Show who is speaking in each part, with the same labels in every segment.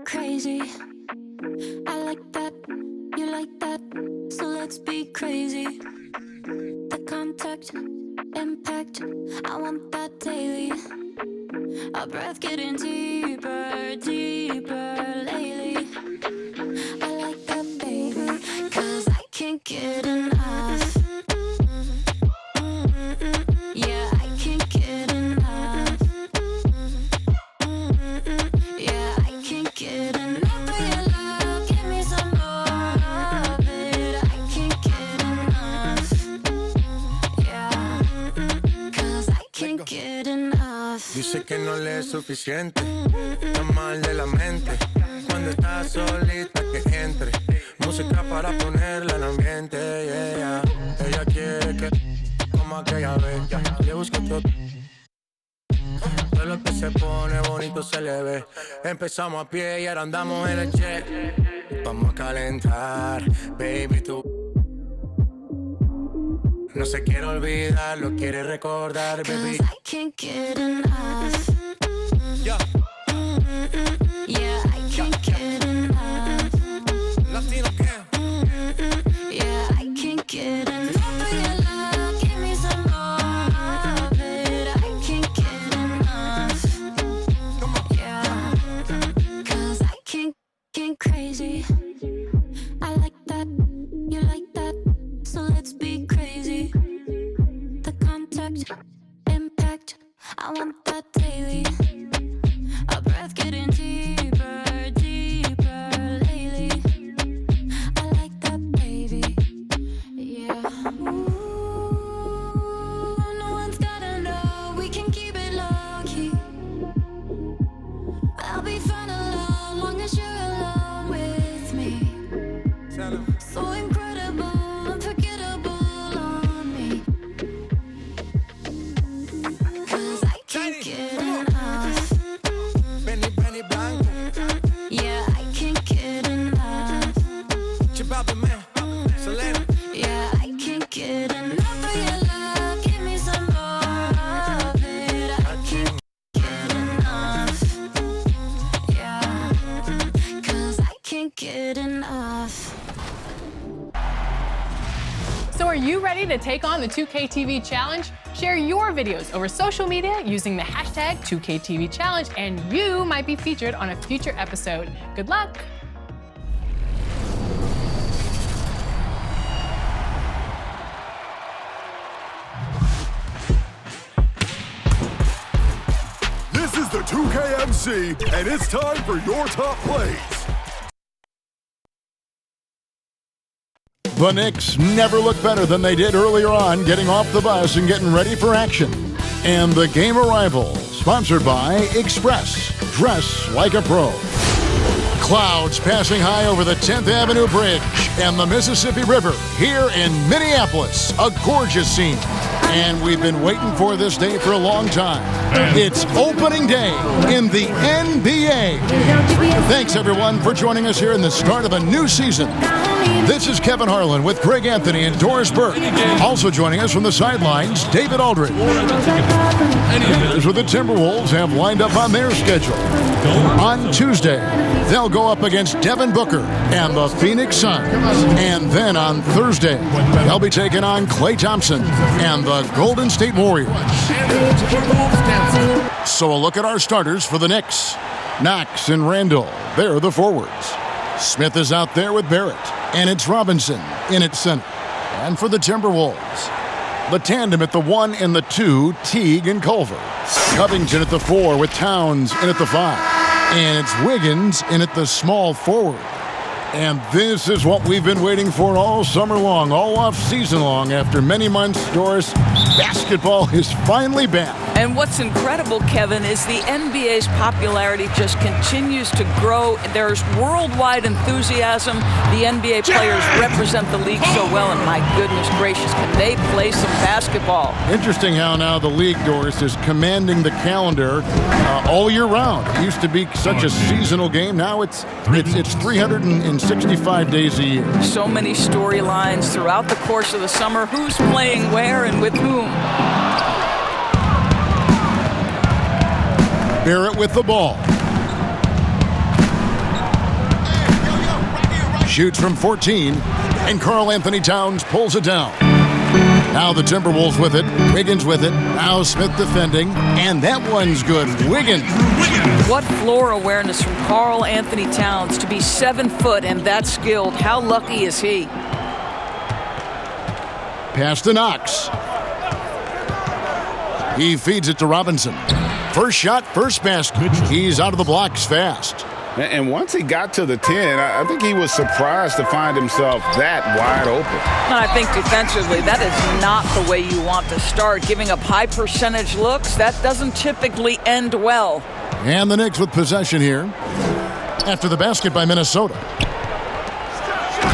Speaker 1: crazy. I like that, you like that, so let's be crazy. The contact, impact, I want that daily. Our breath getting deeper, deeper lately. I like that, baby, 'cause I can't get enough. Yeah, I can't get enough. Yeah, I can't get enough of your love. Give me some more of it. I can't get enough. Yeah, 'cause I can't get enough.
Speaker 2: Dice que no le es suficiente, está mal de la mente. Cuando estás solita que entre, música para ponerla en ambiente, yeah. Ella quiere que como aquella vez, le busco todo. Todo lo que se pone bonito se le ve. Empezamos a pie y ahora andamos en el jet. Vamos a calentar, baby, tú. No se quiere olvidar, lo quiere recordar, baby.
Speaker 1: 'Cause I can't get enough.
Speaker 2: Yeah.
Speaker 1: Yeah, I can't get enough.
Speaker 2: Latino can.
Speaker 1: Yeah, I can't get enough of your love. Give me some more of it. I can't get enough. Yeah, 'cause I can't get crazy. I like that, you like that, so let's be crazy. The contact, impact, I want that daily. Our breath getting deeper, deeper lately. I like that, baby. Yeah. Ooh, no one's gotta know. We can keep it low key. I'll be fine alone, long as you're alone with me. So incredible, unforgettable on me. 'Cause I can't get enough.
Speaker 2: Benny Blanco.
Speaker 1: Yeah, I can't get enough.
Speaker 2: Chibabe man, Selena.
Speaker 1: Yeah, I can't get enough of your love. Give me some more of it. I can't get enough. Yeah, 'cause I can't get enough.
Speaker 3: So are you ready to take on the 2K TV Challenge? Share your videos over social media using the hashtag 2KTV Challenge, and you might be featured on a future episode. Good luck!
Speaker 4: This is the 2KMC, and it's time for your top plays. The Knicks never look better than they did earlier on, getting off the bus and getting ready for action. And the game arrival, sponsored by Express. Dress like a pro. Clouds passing high over the 10th Avenue Bridge and the Mississippi River here in Minneapolis. A gorgeous scene. And we've been waiting for this day for a long time. It's opening day in the NBA. Thanks, everyone, for joining us here in the start of a new season. This is Kevin Harlan with Karl-Anthony and Doris Burke. Also joining us from the sidelines, David Aldridge. Here's what the Timberwolves have lined up on their schedule. On Tuesday, they'll go up against Devin Booker and the Phoenix Suns. And then on Thursday, they'll be taking on Klay Thompson and the Golden State Warriors. So a look at our starters for the Knicks. Knox and Randall, they're the forwards. Smith is out there with Barrett, and it's Robinson in at center. And for the Timberwolves, the tandem at the 1 and the 2, Teague and Culver. Covington at the 4 with Towns in at the 5. And it's Wiggins in at the small forward. And this is what we've been waiting for all summer long, all off-season long. After many months, Doris, basketball is finally back.
Speaker 5: And what's incredible, Kevin, is the NBA's popularity just continues to grow. There's worldwide enthusiasm. The NBA players represent the league so well, and my goodness gracious, can they play some basketball?
Speaker 4: Interesting how now the league, Doris, is commanding the calendar all year round. It used to be such a seasonal game. Now it's 365 days a year.
Speaker 5: So many storylines throughout the course of the summer. Who's playing where and with whom?
Speaker 4: Barrett with the ball. shoots from 14, and Karl-Anthony Towns pulls it down. Now the Timberwolves with it, Wiggins with it, now Smith defending, and that one's good. Wiggins.
Speaker 5: What floor awareness from Karl-Anthony Towns to be 7 foot and that skilled. How lucky is he?
Speaker 4: Pass to Knox. He feeds it to Robinson. First shot, first basket. He's out of the blocks fast.
Speaker 6: And once he got to the 10, I think he was surprised to find himself that wide open.
Speaker 5: And I think defensively, that is not the way you want to start. Giving up high percentage looks, that doesn't typically end well.
Speaker 4: And the Knicks with possession here after the basket by Minnesota.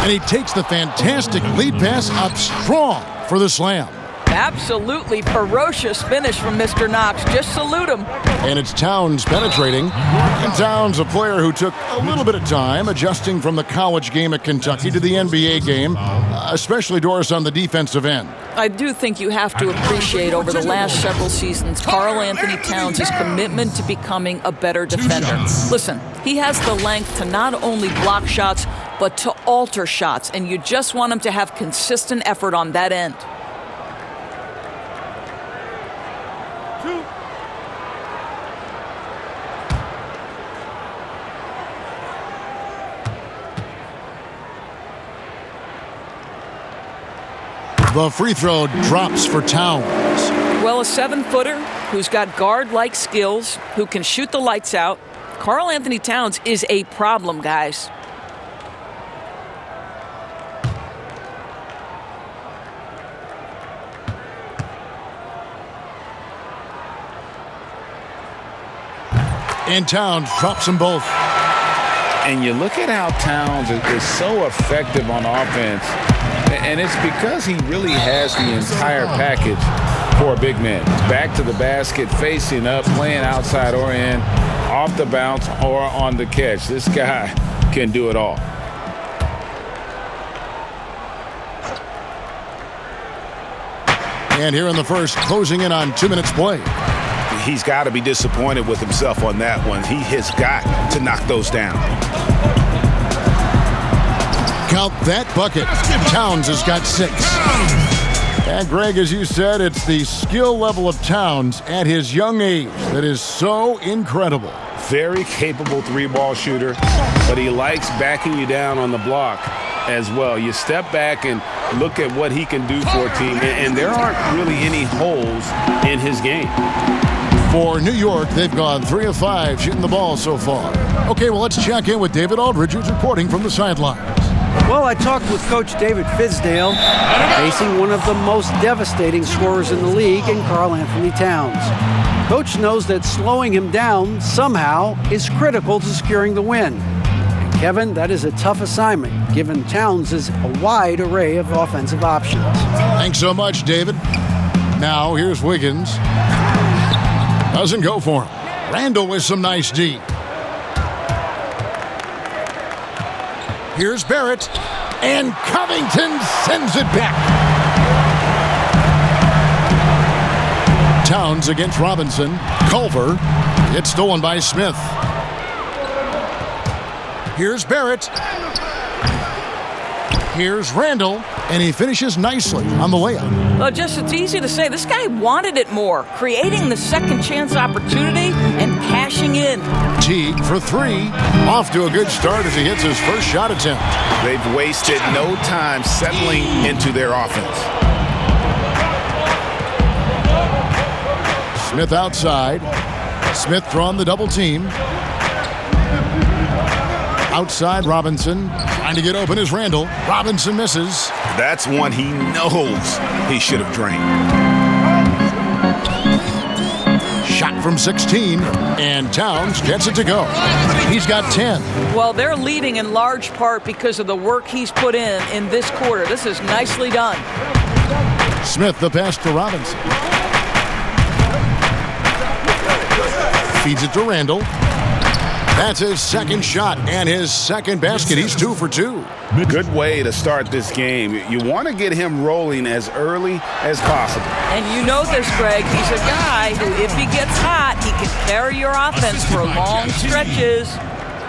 Speaker 4: And he takes the fantastic lead pass up strong for the slam.
Speaker 5: Absolutely ferocious finish from Mr. Knox. Just salute him.
Speaker 4: And it's Towns penetrating. And Towns, a player who took a little bit of time adjusting from the college game at Kentucky to the NBA game, especially Doris on the defensive end.
Speaker 5: I do think you have to appreciate over the last several seasons Karl-Anthony Towns' commitment to becoming a better defender. Listen, he has the length to not only block shots, but to alter shots, and you just want him to have consistent effort on that end.
Speaker 4: The free throw drops for Towns.
Speaker 5: Well, a 7-footer who's got guard-like skills, who can shoot the lights out. Karl-Anthony Towns is a problem, guys.
Speaker 4: And Towns drops them both.
Speaker 6: And you look at how Towns is so effective on offense, and it's because he really has the entire package for a big man. Back to the basket, facing up, playing outside or in, off the bounce or on the catch. This guy can do it all.
Speaker 4: And here in the first, closing in on 2 minutes play.
Speaker 6: He's got to be disappointed with himself on that one. He has got to knock those down.
Speaker 4: Count that bucket. Towns has got 6. And Greg, as you said, it's the skill level of Towns at his young age that is so incredible.
Speaker 6: Very capable 3-ball shooter, but he likes backing you down on the block as well. You step back and look at what he can do for a team, and there aren't really any holes in his game.
Speaker 4: For New York, they've gone 3 of 5 shooting the ball so far. Okay, well, let's check in with David Aldridge, who's reporting from the sidelines.
Speaker 7: Well, I talked with Coach David Fizdale, facing one of the most devastating scorers in the league in Karl-Anthony Towns. Coach knows that slowing him down somehow is critical to securing the win. And Kevin, that is a tough assignment, given Towns' a wide array of offensive options.
Speaker 4: Thanks so much, David. Now, here's Wiggins. Doesn't go for him. Randall with some nice D. Here's Barrett. And Covington sends it back. Towns against Robinson. Culver. It's stolen by Smith. Here's Barrett. Here's Randall. And he finishes nicely on the layup.
Speaker 5: Well, it's easy to say. This guy wanted it more, creating the second chance opportunity and cashing in.
Speaker 4: Teague for 3. Off to a good start as he hits his first shot attempt.
Speaker 6: They've wasted no time settling into their offense.
Speaker 4: Smith outside. Smith drawn the double team. Outside Robinson. Trying to get open is Randall. Robinson misses.
Speaker 6: That's one he knows he should have drained.
Speaker 4: Shot from 16, and Towns gets it to go. He's got 10.
Speaker 5: Well, they're leading in large part because of the work he's put in this quarter. This is nicely done.
Speaker 4: Smith the pass to Robinson. Feeds it to Randall. That's his second shot and his second basket. He's 2 for 2.
Speaker 6: Good way to start this game. You want to get him rolling as early as possible.
Speaker 5: And you know this, Greg. He's a guy who, if he gets hot, he can carry your offense for long stretches.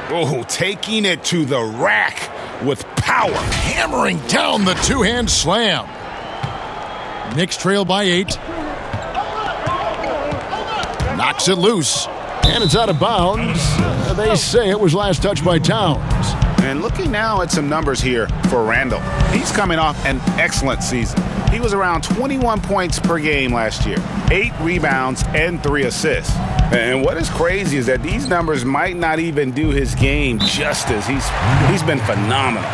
Speaker 6: Oh, taking it to the rack with power.
Speaker 4: Hammering down the two-hand slam. Knicks trail by 8. Knocks it loose. And it's out of bounds. They say it was last touched by Towns.
Speaker 6: And looking now at some numbers here for Randall. He's coming off an excellent season. He was around 21 points per game last year, 8 rebounds and 3 assists. And what is crazy is that these numbers might not even do his game justice. He's been phenomenal.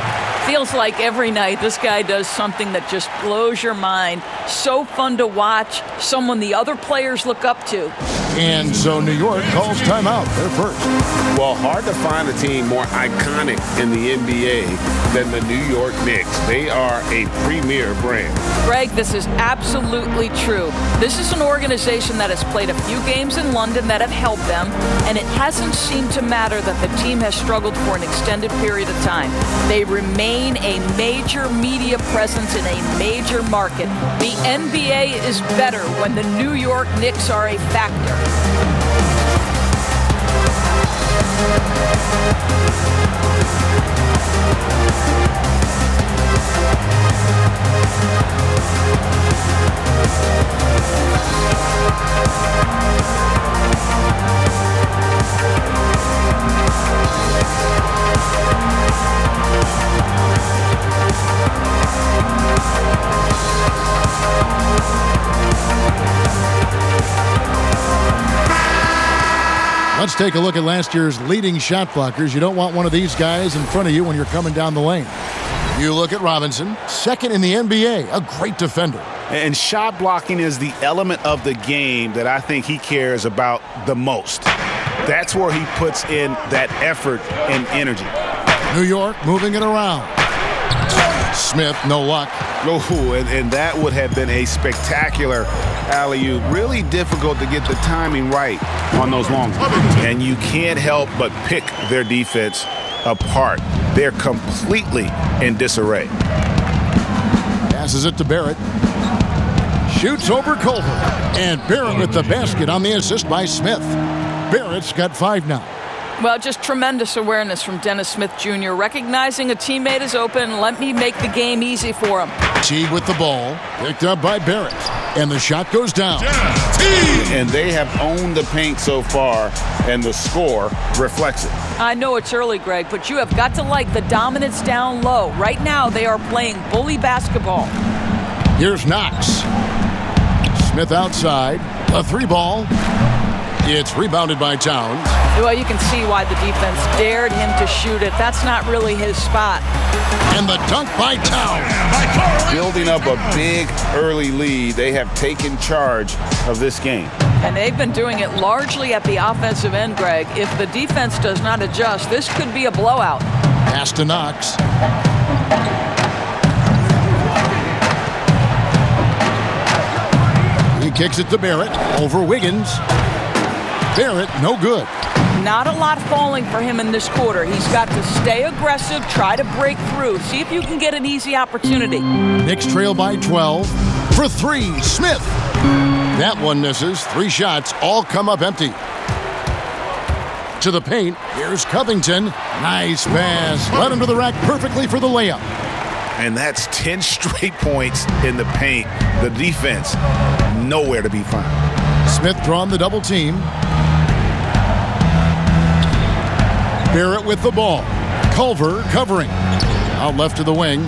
Speaker 5: Feels like every night this guy does something that just blows your mind. So fun to watch, someone the other players look up to.
Speaker 4: And so New York calls timeout. They're first.
Speaker 6: Well, hard to find a team more iconic in the NBA than the New York Knicks. They are a premier brand.
Speaker 5: Greg, this is absolutely true. This is an organization that has played a few games in London that have helped them, and it hasn't seemed to matter that the team has struggled for an extended period of time. They remain a major media presence in a major market. The NBA is better when the New York Knicks are a factor.
Speaker 4: Let's take a look at last year's leading shot blockers. You don't want one of these guys in front of you when you're coming down the lane. You look at Robinson, second in the NBA, a great defender.
Speaker 6: And shot blocking is the element of the game that I think he cares about the most. That's where he puts in that effort and energy.
Speaker 4: New York moving it around. Smith, no luck.
Speaker 6: Oh, and that would have been a spectacular alley-oop. Really difficult to get the timing right on those long ones. And you can't help but pick their defense apart. They're completely in disarray.
Speaker 4: Passes it to Barrett. Shoots over Culver. And Barrett with the basket on the assist by Smith. Barrett's got 5 now.
Speaker 5: Well, just tremendous awareness from Dennis Smith Jr. Recognizing a teammate is open, let me make the game easy for him.
Speaker 4: Teague with the ball, picked up by Barrett, and the shot goes down.
Speaker 6: And they have owned the paint so far, and the score reflects it.
Speaker 5: I know it's early, Greg, but you have got to like the dominance down low. Right now, they are playing bully basketball.
Speaker 4: Here's Knox. Smith outside, a 3-ball. It's rebounded by Towns.
Speaker 5: Well, you can see why the defense dared him to shoot it. That's not really his spot.
Speaker 4: And the dunk by Towns.
Speaker 6: Building up a big early lead, they have taken charge of this game.
Speaker 5: And they've been doing it largely at the offensive end, Greg. If the defense does not adjust, this could be a blowout.
Speaker 4: Pass to Knox. He kicks it to Barrett over Wiggins. Barrett, no good.
Speaker 5: Not a lot falling for him in this quarter. He's got to stay aggressive, try to break through, see if you can get an easy opportunity.
Speaker 4: Knicks trail by 12. For 3, Smith. That one misses. 3 shots, all come up empty. To the paint, here's Covington. Nice pass. Led him to the rack perfectly for the layup.
Speaker 6: And that's 10 straight points in the paint. The defense, nowhere to be found.
Speaker 4: Smith drawn the double team. Barrett with the ball. Culver covering. Out left to the wing.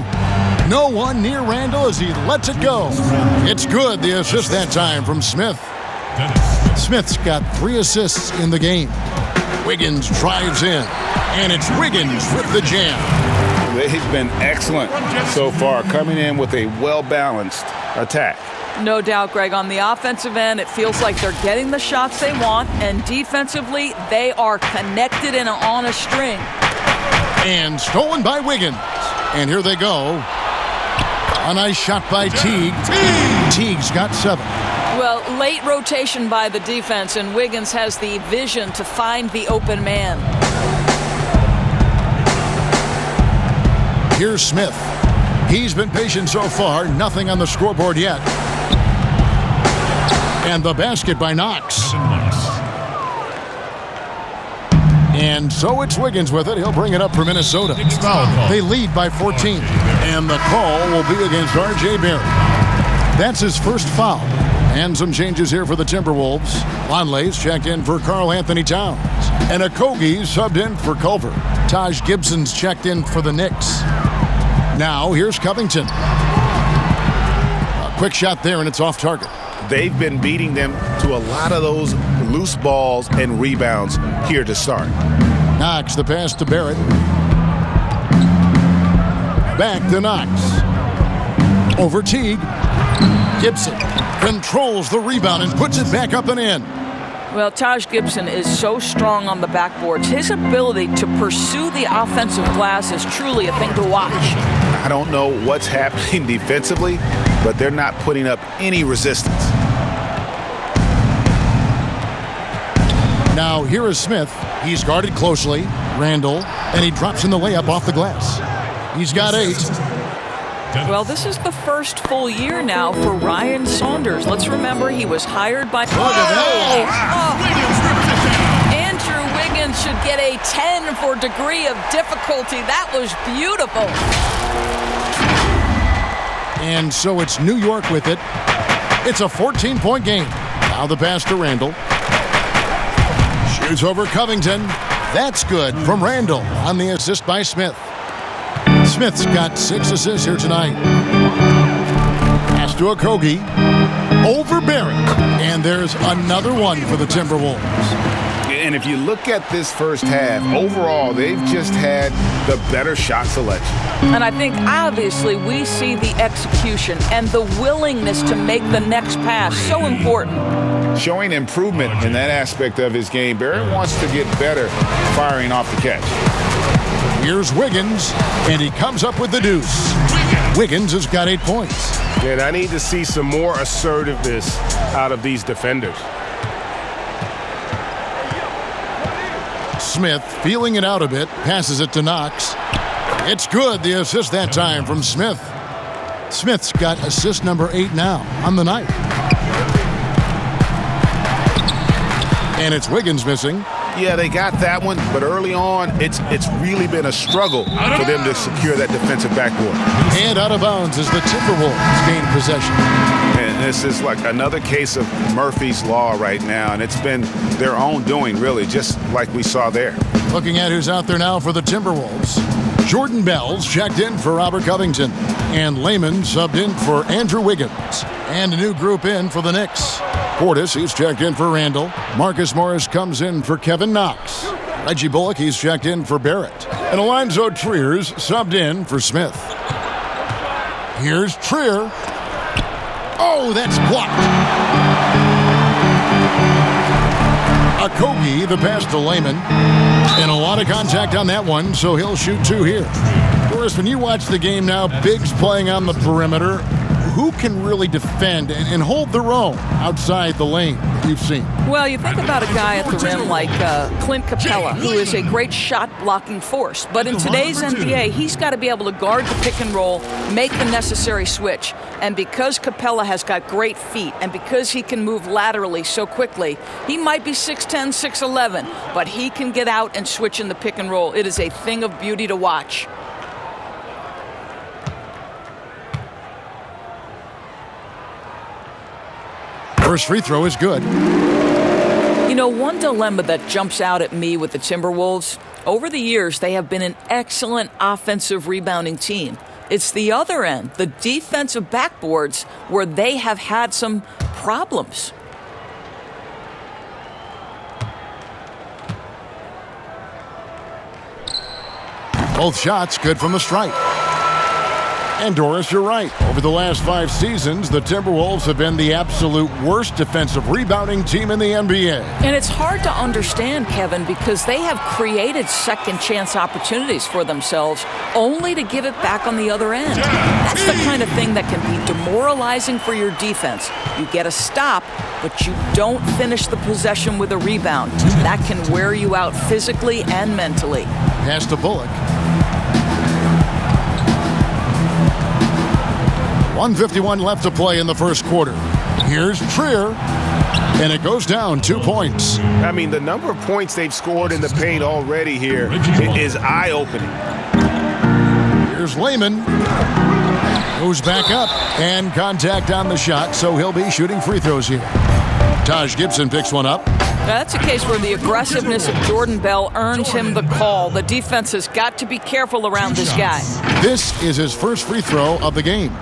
Speaker 4: No one near Randall as he lets it go. It's good, the assist that time from Smith. Smith's got 3 assists in the game. Wiggins drives in. And it's Wiggins with the jam.
Speaker 6: They've been excellent so far, coming in with a well-balanced attack.
Speaker 5: No doubt, Greg. On the offensive end, it feels like they're getting the shots they want, and defensively, they are connected and on a string.
Speaker 4: And stolen by Wiggins. And here they go. A nice shot by Teague. Teague's got 7.
Speaker 5: Well, late rotation by the defense, and Wiggins has the vision to find the open man.
Speaker 4: Here's Smith. He's been patient so far. Nothing on the scoreboard yet. And the basket by Knox. And so it's Wiggins with it. He'll bring it up for Minnesota. They lead by 14. And the call will be against R.J. Barrett. That's his first foul. And some changes here for the Timberwolves. Lonley's checked in for Karl-Anthony Towns. And Okogie subbed in for Culver. Taj Gibson's checked in for the Knicks. Now here's Covington. A quick shot there, and it's off target.
Speaker 6: They've been beating them to a lot of those loose balls and rebounds here to start.
Speaker 4: Knox, the pass to Barrett. Back to Knox. Over Teague. Gibson controls the rebound and puts it back up and in.
Speaker 5: Well, Taj Gibson is so strong on the backboards. His ability to pursue the offensive glass is truly a thing to watch.
Speaker 6: I don't know what's happening defensively, but they're not putting up any resistance.
Speaker 4: Now here is Smith. He's guarded closely. Randall, and he drops in the layup off the glass. He's got 8.
Speaker 5: Well, this is the first full year now for Ryan Saunders. Let's remember he was hired by... Andrew Wiggins should get a 10 for degree of difficulty. That was beautiful.
Speaker 4: And so it's New York with it. It's a 14-point game. Now the pass to Randall. Shoots over Covington. That's good from Randall on the assist by Smith. Smith's got 6 assists here tonight. Pass to Okogie. Over Barrett. And there's another one for the Timberwolves.
Speaker 6: And if you look at this first half, overall, they've just had the better shot selection.
Speaker 5: And I think, obviously, we see the execution and the willingness to make the next pass so important.
Speaker 6: Showing improvement in that aspect of his game. Barrett wants to get better firing off the catch.
Speaker 4: Here's Wiggins, and he comes up with the deuce. Wiggins has got 8 points.
Speaker 8: And I need to see some more assertiveness out of these defenders.
Speaker 4: Smith feeling it out a bit, passes it to Knox. It's good, the assist that time from Smith. Smith's got assist number 8 now on the night. And it's Wiggins missing.
Speaker 6: Yeah, they got that one, but early on, it's really been a struggle for them to secure that defensive backboard.
Speaker 4: And out of bounds as the Timberwolves gain possession.
Speaker 6: And this is like another case of Murphy's Law right now, and it's been their own doing, really, just like we saw there.
Speaker 4: Looking at who's out there now for the Timberwolves. Jordan Bell's checked in for Robert Covington. And Layman subbed in for Andrew Wiggins. And a new group in for the Knicks. Portis, he's checked in for Randall. Marcus Morris comes in for Kevin Knox. Reggie Bullock, he's checked in for Barrett. And Alonzo Trier's subbed in for Smith. Here's Trier. Oh, that's blocked. Okogie, the pass to Layman. And a lot of contact on that one, so he'll shoot 2 here. Boris, when you watch the game now, bigs playing on the perimeter, who can really defend and hold their own outside the lane that you've seen?
Speaker 5: Well, you think about a guy at the rim like Clint Capella, who is a great shot-blocking force. But in today's NBA, he's got to be able to guard the pick and roll, make the necessary switch. And because Capella has got great feet and because he can move laterally so quickly, he might be 6'10", 6'11", but he can get out and switch in the pick and roll. It is a thing of beauty to watch.
Speaker 4: First free throw is good.
Speaker 5: You know, one dilemma that jumps out at me with the Timberwolves, over the years, they have been an excellent offensive rebounding team. It's the other end, the defensive backboards, where they have had some problems.
Speaker 4: Both shots good from the stripe. And Doris, you're right. Over the last 5 seasons, the Timberwolves have been the absolute worst defensive rebounding team in the NBA.
Speaker 5: And it's hard to understand, Kevin, because they have created second chance opportunities for themselves only to give it back on the other end. That's the kind of thing that can be demoralizing for your defense. You get a stop, but you don't finish the possession with a rebound. That can wear you out physically and mentally.
Speaker 4: Pass to Bullock. 1:51 left to play in the first quarter. Here's Trier. And it goes down 2 points.
Speaker 8: I mean, the number of points they've scored in the paint already here is eye-opening.
Speaker 4: Here's Lehman. Goes back up and contact on the shot, so he'll be shooting free throws here. Taj Gibson picks one up.
Speaker 5: That's a case where the aggressiveness of Jordan Bell earns him the call. The defense has got to be careful around this guy.
Speaker 4: This is his first free throw of the game.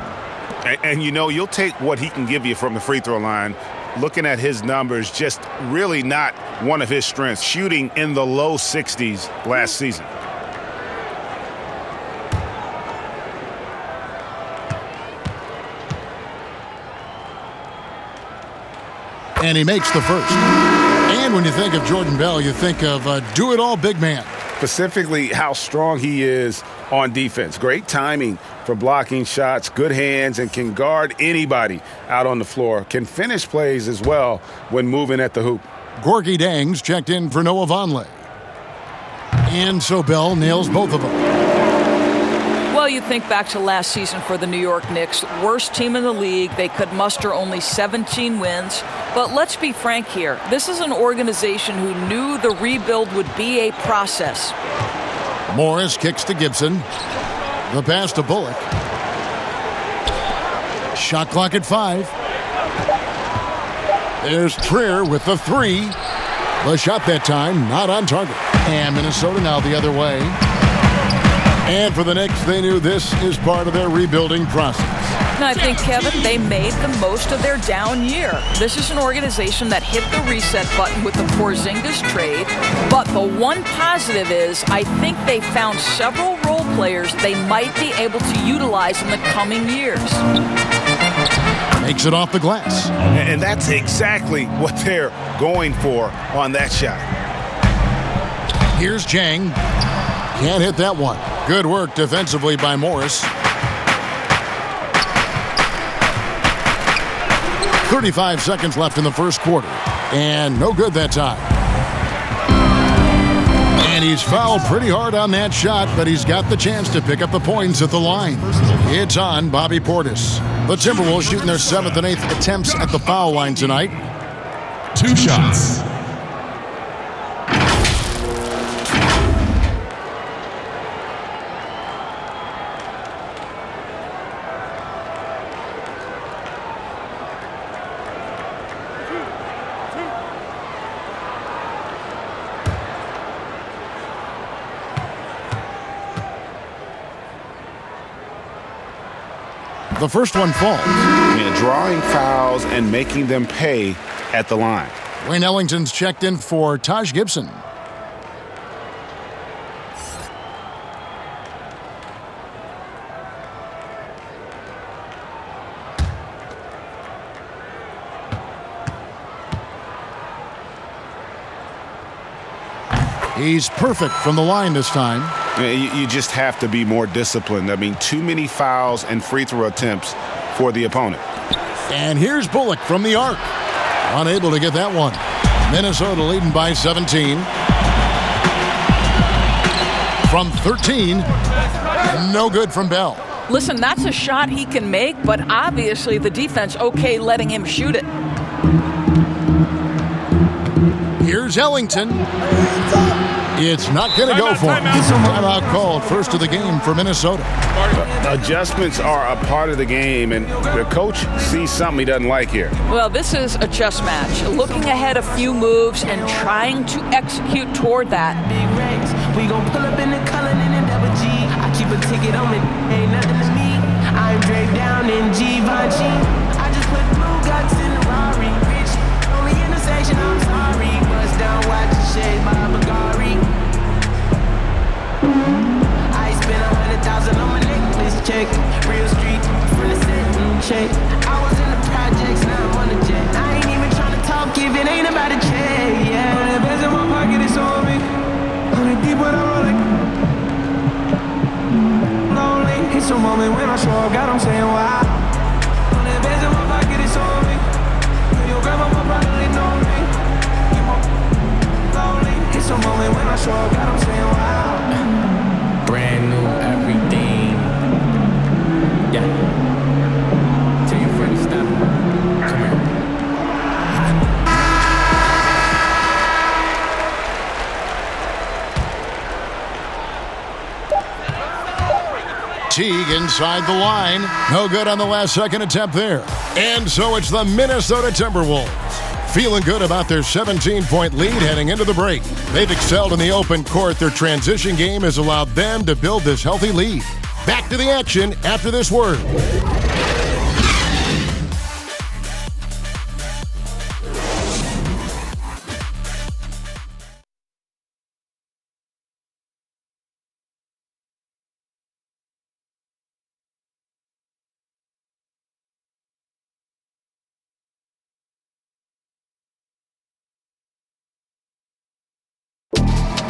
Speaker 8: And you know, you'll take what he can give you from the free throw line. Looking at his numbers, just really not one of his strengths. Shooting in the low 60s last season.
Speaker 4: And he makes the first. And when you think of Jordan Bell, you think of a do-it-all big man.
Speaker 6: Specifically, how strong he is on defense. Great timing for blocking shots, good hands, and can guard anybody out on the floor. Can finish plays as well when moving at the hoop.
Speaker 4: Gorgie Dangs checked in for Noah Vonleh. And so Bell nails both of them.
Speaker 5: Well, you think back to last season for the New York Knicks, worst team in the league. They could muster only 17 wins. But let's be frank here. This is an organization who knew the rebuild would be a process.
Speaker 4: Morris kicks to Gibson. The pass to Bullock. Shot clock at 5. There's Trier with the 3. The shot that time not on target. And Minnesota now the other way. And for the Knicks, they knew this is part of their rebuilding process.
Speaker 5: And I think, Kevin, they made the most of their down year. This is an organization that hit the reset button with the Porzingis trade. But the one positive is I think they found several role players they might be able to utilize in the coming years.
Speaker 4: Makes it off the glass.
Speaker 8: And that's exactly what they're going for on that shot.
Speaker 4: Here's Jang. Can't hit that one. Good work defensively by Morris. 35 seconds left in the first quarter. And no good that time. And he's fouled pretty hard on that shot, but he's got the chance to pick up the points at the line. It's on Bobby Portis. The Timberwolves shooting their 7th and 8th attempts at the foul line tonight.
Speaker 9: 2 shots.
Speaker 4: The first one falls.
Speaker 6: Yeah, drawing fouls and making them pay at the line.
Speaker 4: Wayne Ellington's checked in for Taj Gibson. He's perfect from the line this time.
Speaker 6: You just have to be more disciplined. I mean, too many fouls and free throw attempts for the opponent.
Speaker 4: And here's Bullock from the arc. Unable to get that one. Minnesota leading by 17. From 13. No good from Bell.
Speaker 5: Listen, that's a shot he can make, but obviously the defense okay letting him shoot it.
Speaker 4: Here's Ellington. It's not going to go for him. Timeout called, first of the game for Minnesota.
Speaker 6: Adjustments are a part of the game, and the coach sees something he doesn't like here.
Speaker 5: Well, this is a chess match. Looking ahead a few moves and trying to execute toward that.
Speaker 10: Big racks. We gon' pull up in the Cullinan and double G. I keep a ticket on me, ain't nothing to me. I'm draped down in Givenchy. I just put blue guts in the Rari. Rich, only intersection, I'm sorry. Bust down, watch the shade by Bulgari. I spent 100,000 on my necklace check. Real street, from the set, check. I was in the projects, now I'm on the jet. I ain't even tryna talk if it ain't about a check, yeah. The best in my pocket is on me. On the deep when I'm rolling. Lonely, it's a moment when I show up, God, I'm saying wow. On the best in my pocket is on me. Your grandma will probably know me. Lonely, it's a moment when I show up, God, I'm saying wow. Brand new everything. Yeah. Tell your friends stop. Come here.
Speaker 4: Teague inside the line. No good on the last second attempt there. And so it's the Minnesota Timberwolves, feeling good about their 17-point lead heading into the break. They've excelled in the open court. Their transition game has allowed them to build this healthy lead. Back to the action after this word.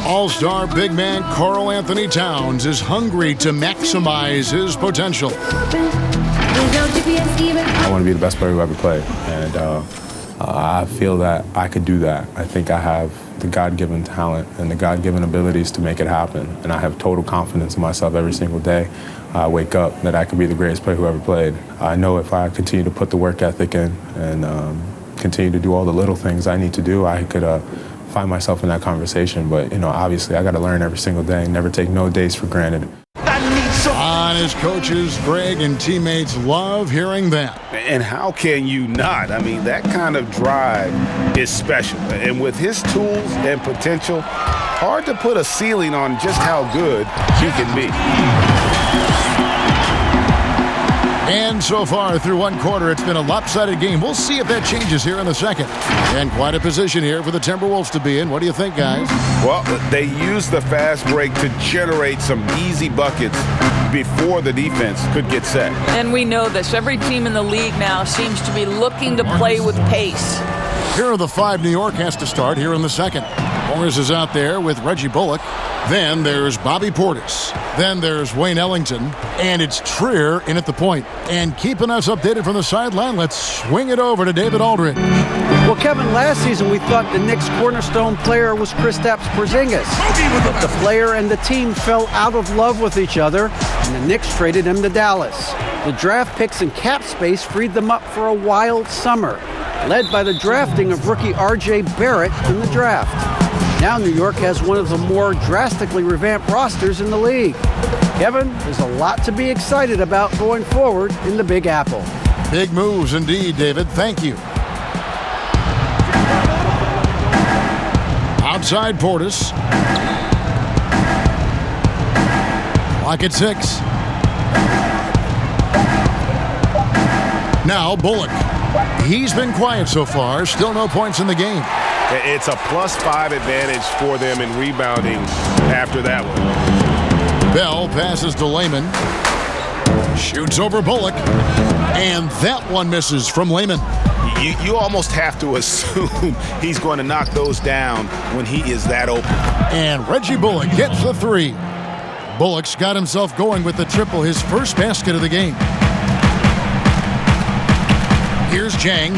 Speaker 4: All-star big man Karl-Anthony Towns is hungry to maximize his potential.
Speaker 11: I want to be the best player who ever played, and I feel that I could do that. I think I have the God-given talent and the God-given abilities to make it happen, and I have total confidence in myself every single day. I wake up that I could be the greatest player who ever played. I know if I continue to put the work ethic in and continue to do all the little things I need to do, I could find myself in that conversation. But, obviously I got to learn every single day, never take no days for granted.
Speaker 4: On his coaches, Greg, and teammates love hearing that.
Speaker 8: And how can you not? I mean, that kind of drive is special. And with his tools and potential, hard to put a ceiling on just how good he can be.
Speaker 4: And so far through one quarter, it's been a lopsided game. We'll see if that changes here in the second. And quite a position here for the Timberwolves to be in. What do you think, guys?
Speaker 8: Well, they used the fast break to generate some easy buckets before the defense could get set.
Speaker 5: And we know this. Every team in the league now seems to be looking to play with pace.
Speaker 4: Here are the five New York has to start here in the second. Morris is out there with Reggie Bullock. Then there's Bobby Portis. Then there's Wayne Ellington. And it's Trier in at the point. And keeping us updated from the sideline, let's swing it over to David Aldridge.
Speaker 7: Well, Kevin, last season we thought the Knicks' cornerstone player was Kristaps Porzingis. But the player and the team fell out of love with each other, and the Knicks traded him to Dallas. The draft picks and cap space freed them up for a wild summer, led by the drafting of rookie R.J. Barrett in the draft. Now New York has one of the more drastically revamped rosters in the league. Kevin, there's a lot to be excited about going forward in the Big Apple.
Speaker 4: Big moves indeed, David. Thank you. Outside Portis. Lock at 6. Now Bullock. He's been quiet so far. Still no points in the game.
Speaker 8: It's a +5 advantage for them in rebounding after that one.
Speaker 4: Bell passes to Layman. Shoots over Bullock. And that one misses from Layman.
Speaker 8: You almost have to assume he's going to knock those down when he is that open.
Speaker 4: And Reggie Bullock gets the 3. Bullock's got himself going with the triple, his first basket of the game. Here's Jang.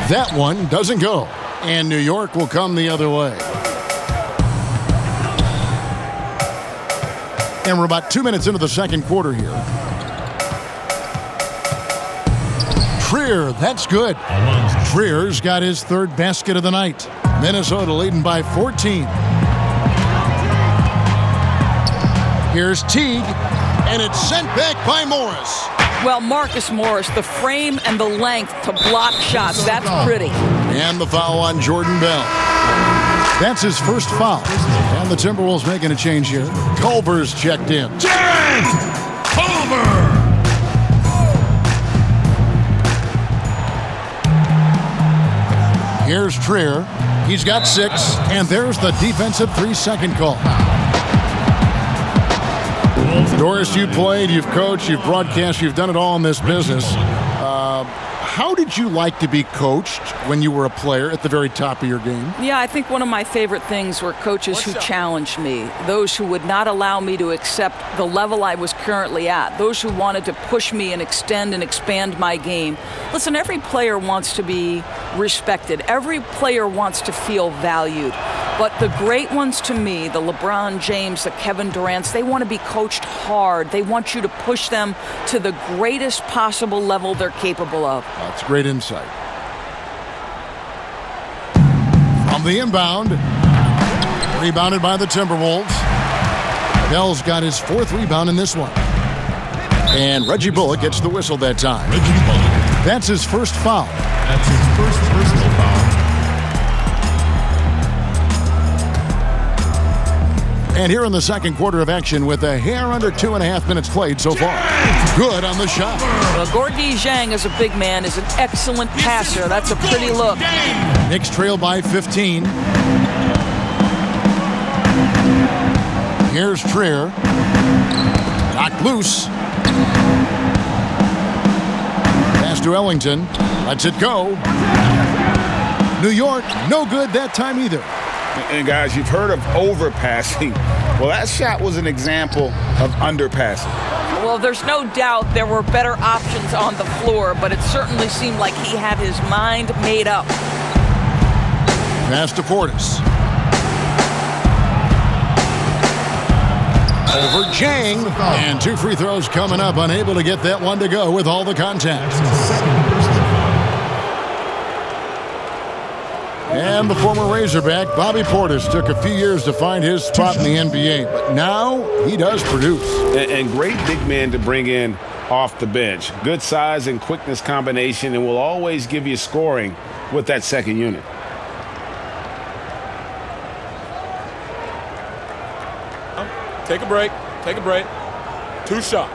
Speaker 4: That one doesn't go. And New York will come the other way. And we're about 2 minutes into the second quarter here. Trier, that's good. Trier's got his third basket of the night. Minnesota leading by 14. Here's Teague, and it's sent back by Morris.
Speaker 5: Well, Marcus Morris, the frame and the length to block shots, that's pretty.
Speaker 4: And the foul on Jordan Bell. That's his first foul. And the Timberwolves making a change here. Culver's checked in.
Speaker 9: Culver!
Speaker 4: Here's Trier. He's got 6. And there's the defensive 3-second call. Doris, you played, you've coached, you've broadcast, you've done it all in this business. How did you like to be coached when you were a player at the very top of your game?
Speaker 5: Yeah, I think one of my favorite things were coaches who challenged me, those who would not allow me to accept the level I was currently at, those who wanted to push me and extend and expand my game. Listen, every player wants to be respected. Every player wants to feel valued. But the great ones to me, the LeBron James, the Kevin Durant's, they want to be coached hard. They want you to push them to the greatest possible level they're capable of.
Speaker 4: That's great insight. From the inbound, rebounded by the Timberwolves. Bell's got his 4th rebound in this one. And Reggie Bullock gets the whistle that time.
Speaker 9: Reggie Bullock.
Speaker 4: That's his first foul.
Speaker 9: That's his first personal foul.
Speaker 4: And here in the second quarter of action with a hair under 2.5 minutes played so far. Good on the shot.
Speaker 5: Well, Gorgui Zhang, as a big man, is an excellent passer. That's a pretty look.
Speaker 4: Knicks trail by 15. Here's Trier. Knocked loose. Pass to Ellington. Lets it go. New York, no good that time either.
Speaker 8: And guys, you've heard of overpassing. Well, that shot was an example of underpassing.
Speaker 5: Well, there's no doubt there were better options on the floor, but it certainly seemed like he had his mind made up.
Speaker 4: Pass to Portis. Over Zhang. And 2 free throws coming up. Unable to get that one to go with all the contact. And the former Razorback, Bobby Portis, took a few years to find his spot in the NBA, but now he does produce.
Speaker 6: And great big man to bring in off the bench. Good size and quickness combination, and will always give you scoring with that second unit.
Speaker 12: Take a break. Take a break. 2 shots.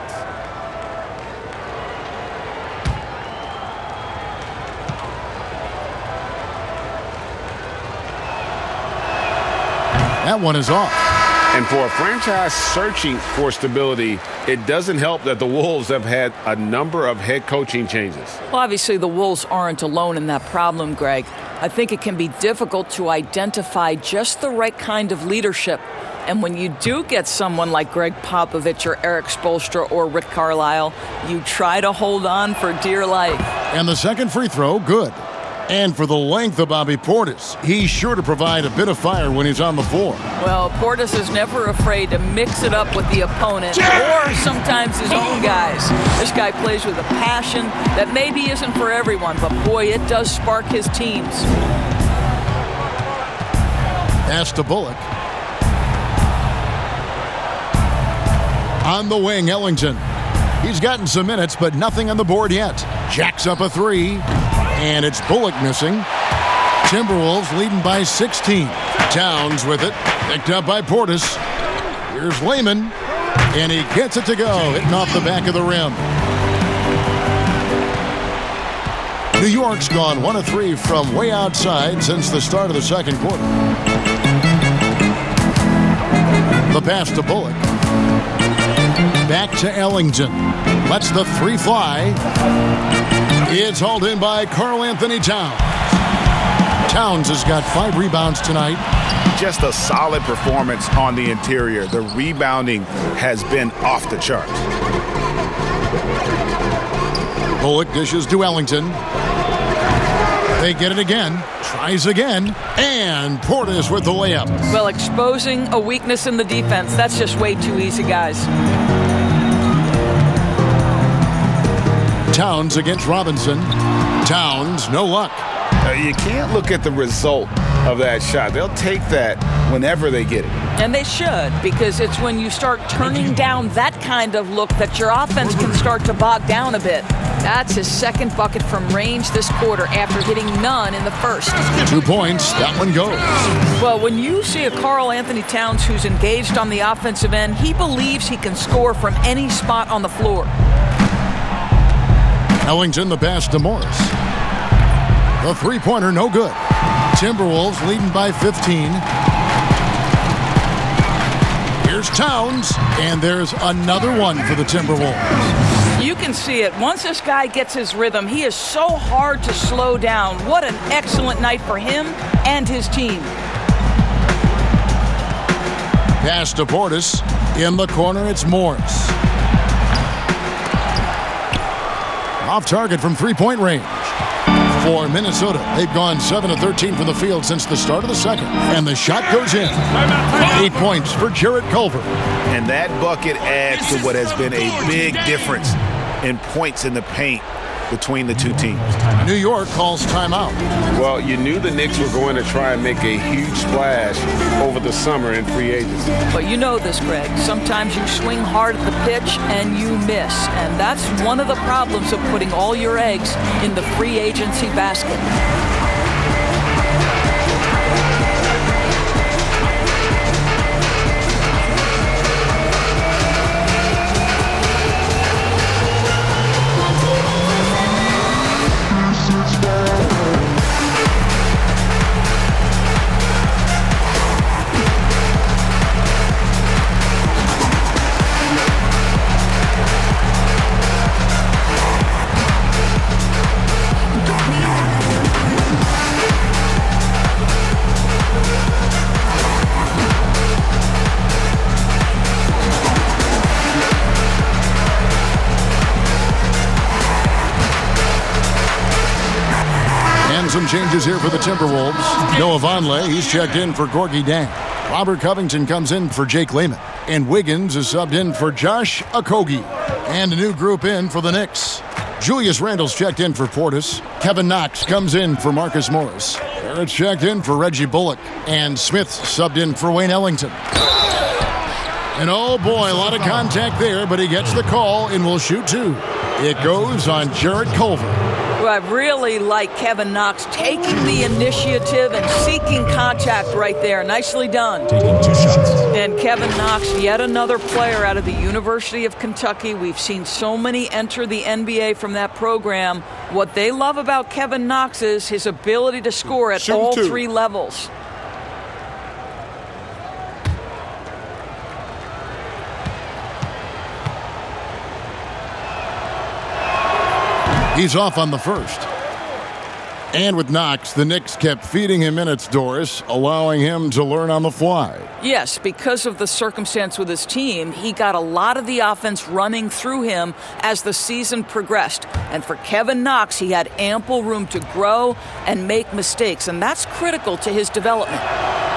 Speaker 4: That one is off.
Speaker 6: And for a franchise searching for stability, it doesn't help that the Wolves have had a number of head coaching changes.
Speaker 5: Well, obviously, the Wolves aren't alone in that problem, Greg. I think it can be difficult to identify just the right kind of leadership. And when you do get someone like Greg Popovich or Eric Spoelstra or Rick Carlisle, you try to hold on for dear life.
Speaker 4: And the second free throw, good. And for the length of Bobby Portis, he's sure to provide a bit of fire when he's on the floor.
Speaker 5: Well, Portis is never afraid to mix it up with the opponent or sometimes his own guys. This guy plays with a passion that maybe isn't for everyone, but boy, it does spark his teams.
Speaker 4: Pass to Bullock. On the wing, Ellington. He's gotten some minutes, but nothing on the board yet. Jacks up a 3. And it's Bullock missing. Timberwolves leading by 16. Towns with it. Picked up by Portis. Here's Lehman. And he gets it to go. Hitting off the back of the rim. New York's gone 1 of 3 from way outside since the start of the second quarter. The pass to Bullock. Back to Ellington. Lets the 3 fly. It's hauled in by Karl-Anthony Towns. Towns has got 5 rebounds tonight.
Speaker 8: Just a solid performance on the interior. The rebounding has been off the charts.
Speaker 4: Bullock dishes to Ellington. They get it again. Tries again. And Portis with the layup.
Speaker 5: Well, exposing a weakness in the defense, that's just way too easy, guys.
Speaker 4: Towns against Robinson. Towns, no luck.
Speaker 6: You can't look at the result of that shot. They'll take that whenever they get it.
Speaker 5: And they should, because it's when you start turning down that kind of look that your offense can start to bog down a bit. That's his second bucket from range this quarter after hitting none in the first.
Speaker 4: 2 points. That one goes.
Speaker 5: Well, when you see a Karl-Anthony Towns who's engaged on the offensive end, he believes he can score from any spot on the floor.
Speaker 4: Ellington, the pass to Morris. The 3-pointer, no good. Timberwolves leading by 15. Here's Towns, and there's another one for the Timberwolves.
Speaker 5: You can see it. Once this guy gets his rhythm, he is so hard to slow down. What an excellent night for him and his team.
Speaker 4: Pass to Portis. In the corner, it's Morris. Off target from 3-point range. For Minnesota, they've gone 7 of 13 from the field since the start of the second. And the shot goes in. 8 points for Jarrett Culver.
Speaker 8: And that bucket adds to what has been a big difference in points in the paint between the two teams.
Speaker 4: New York calls timeout.
Speaker 6: Well, you knew the Knicks were going to try and make a huge splash over the summer in free agency.
Speaker 5: But you know this, Greg. Sometimes you swing hard at the pitch and you miss. And that's one of the problems of putting all your eggs in the free agency basket.
Speaker 4: Some changes here for the Timberwolves. Noah Vonleh, he's checked in for Gorgie Dang. Robert Covington comes in for Jake Layman. And Wiggins is subbed in for Josh Okogie. And a new group in for the Knicks. Julius Randle's checked in for Portis. Kevin Knox comes in for Marcus Morris. Barrett's checked in for Reggie Bullock. And Smith's subbed in for Wayne Ellington. And oh boy, a lot of contact there, but he gets the call and will shoot two. It goes on Jarrett Culver.
Speaker 5: Well, I really like Kevin Knox taking the initiative and seeking contact right there. Nicely done.
Speaker 9: Taking 2 shots.
Speaker 5: And Kevin Knox, yet another player out of the University of Kentucky. We've seen so many enter the NBA from that program. What they love about Kevin Knox is his ability to score at all 3 levels.
Speaker 4: He's off on the first. And with Knox, the Knicks kept feeding him minutes, Doris, allowing him to learn on the fly.
Speaker 5: Yes, because of the circumstance with his team, he got a lot of the offense running through him as the season progressed. And for Kevin Knox, he had ample room to grow and make mistakes, and that's critical to his development.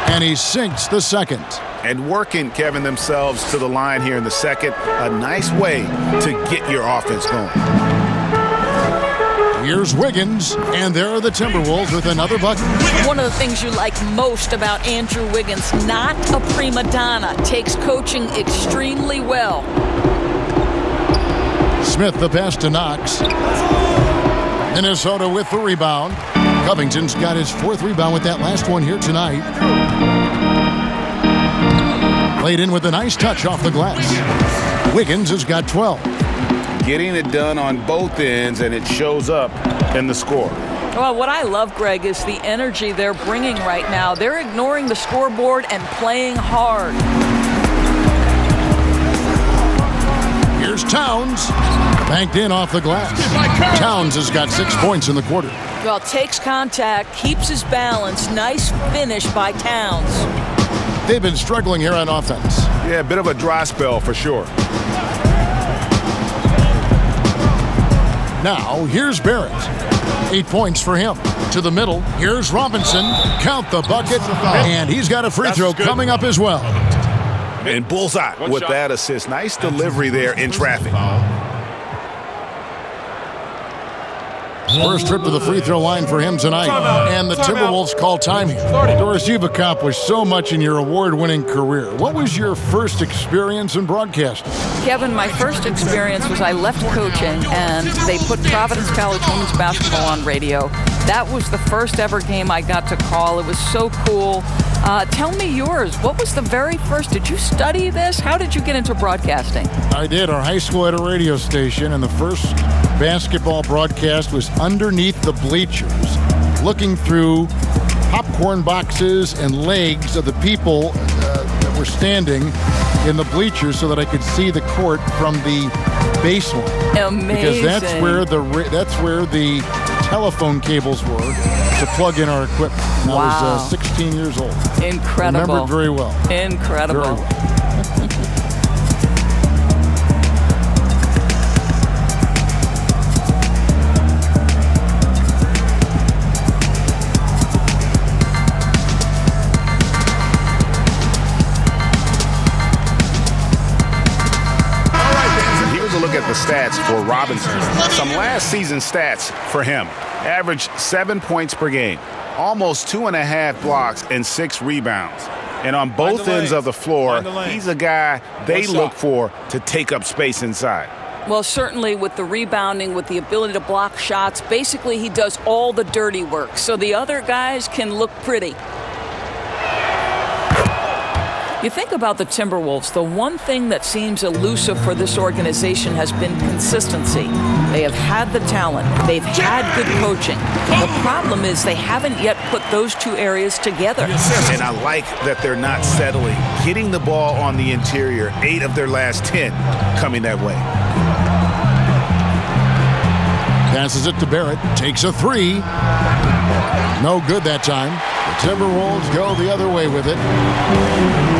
Speaker 4: And he sinks the second.
Speaker 8: And working Kevin themselves to the line here in the second, a nice way to get your offense going.
Speaker 4: Here's Wiggins, and there are the Timberwolves with another bucket.
Speaker 5: One of the things you like most about Andrew Wiggins, not a prima donna, takes coaching extremely well.
Speaker 4: Smith the pass to Knox. Minnesota with the rebound. Covington's got his 4th rebound with that last one here tonight. Played in with a nice touch off the glass. Wiggins has got 12.
Speaker 6: Getting it done on both ends, and it shows up in the score.
Speaker 5: Well, what I love, Greg, is the energy they're bringing right now. They're ignoring the scoreboard and playing hard.
Speaker 4: Here's Towns. Banked in off the glass. Towns has got 6 points in the quarter.
Speaker 5: Well, takes contact, keeps his balance. Nice finish by Towns.
Speaker 4: They've been struggling here on offense.
Speaker 8: Yeah, a bit of a dry spell for sure.
Speaker 4: Now, here's Barrett. 8 points for him. To the middle, here's Robinson. Count the bucket, and he's got a free throw coming up as well.
Speaker 8: And bullseye with that assist. Nice delivery there in traffic.
Speaker 4: First trip to the free throw line for him tonight. And the Timberwolves call time here. Doris, you've accomplished so much in your award-winning career. What was your first experience in broadcasting?
Speaker 5: Kevin, my first experience was I left coaching and they put Providence College women's basketball on radio. That was the first ever game I got to call. It was so cool. Tell me yours. What was the very first? Did you study this? How did you get into broadcasting?
Speaker 4: I did. Our high school had a radio station, and the first basketball broadcast was underneath the bleachers, looking through popcorn boxes and legs of the people that were standing in the bleachers so that I could see the court from the baseline.
Speaker 5: Amazing.
Speaker 4: Because that's where the telephone cables were to plug in our equipment. And I was 16 years old.
Speaker 5: Incredible.
Speaker 4: Remember it very well.
Speaker 5: Incredible.
Speaker 4: Very well.
Speaker 8: at the stats for Robinson. Some last season stats for him. Averaged 7 points per game, almost 2.5 blocks and 6 rebounds. And on both ends of the floor, he's a guy they look for to take up space inside.
Speaker 5: Well, certainly with the rebounding, with the ability to block shots, basically he does all the dirty work, so the other guys can look pretty. You think about the Timberwolves, the one thing that seems elusive for this organization has been consistency. They have had the talent. They've had good coaching. The problem is they haven't yet put those two areas together.
Speaker 8: And I like that they're not settling. Getting the ball on the interior, 8 of their last 10 coming that way.
Speaker 4: Passes it to Barrett, takes a 3. No good that time. The Timberwolves go the other way with it.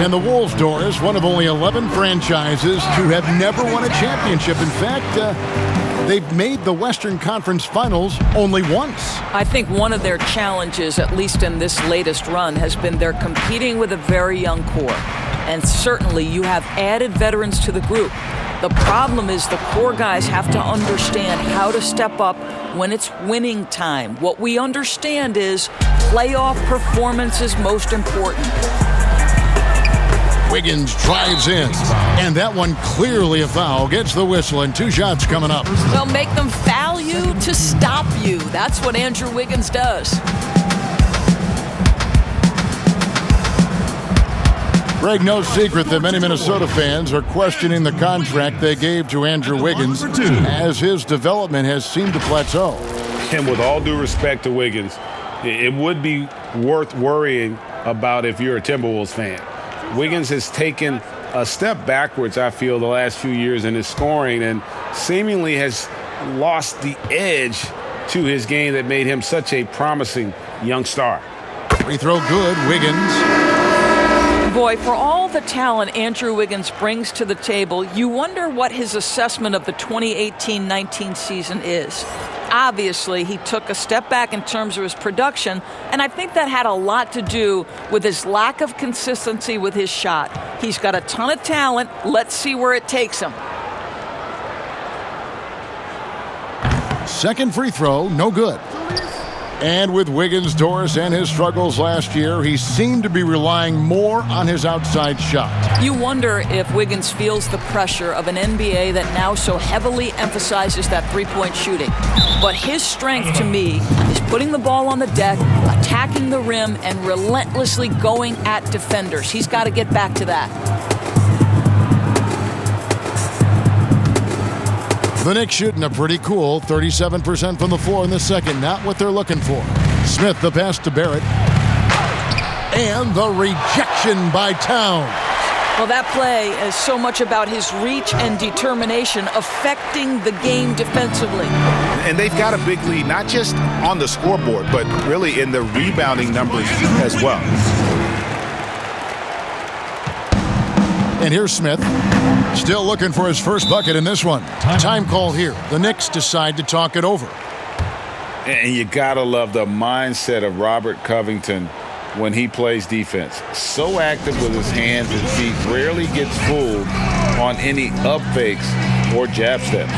Speaker 4: And the Wolves, Doris, one of only 11 franchises to have never won a championship. In fact, they've made the Western Conference Finals only once.
Speaker 5: I think one of their challenges, at least in this latest run, has been they're competing with a very young core. And certainly you have added veterans to the group. The problem is the core guys have to understand how to step up when it's winning time. What we understand is playoff performance is most important.
Speaker 4: Wiggins drives in, and that one clearly a foul. Gets the whistle, and 2 shots coming up.
Speaker 5: They'll make them foul you to stop you. That's what Andrew Wiggins does.
Speaker 4: Greg, no secret that many Minnesota fans are questioning the contract they gave to Andrew Wiggins as his development has seemed to plateau.
Speaker 6: And with all due respect to Wiggins, it would be worth worrying about if you're a Timberwolves fan. Wiggins has taken a step backwards, I feel, the last few years in his scoring and seemingly has lost the edge to his game that made him such a promising young star.
Speaker 4: Free throw good, Wiggins.
Speaker 5: Boy, for all the talent Andrew Wiggins brings to the table, you wonder what his assessment of the 2018-19 season is. Obviously, he took a step back in terms of his production, and I think that had a lot to do with his lack of consistency with his shot. He's got a ton of talent. Let's see where it takes him.
Speaker 4: Second free throw, no good. And with Wiggins, Doris, and his struggles last year, he seemed to be relying more on his outside shot.
Speaker 5: You wonder if Wiggins feels the pressure of an NBA that now so heavily emphasizes that three-point shooting. But his strength, to me, is putting the ball on the deck, attacking the rim, and relentlessly going at defenders. He's got to get back to that.
Speaker 4: The Knicks shooting a pretty cool 37% from the floor in the second. Not what they're looking for. Smith, the pass to Barrett. And the rejection by Towns.
Speaker 5: Well, that play is so much about his reach and determination affecting the game defensively.
Speaker 8: And they've got a big lead, not just on the scoreboard, but really in the rebounding numbers as well.
Speaker 4: And here's Smith, still looking for his first bucket in this one. Time call here. The Knicks decide to talk it over.
Speaker 6: And you gotta love the mindset of Robert Covington when he plays defense. So active with his hands and feet, rarely gets fooled on any up fakes or jab steps.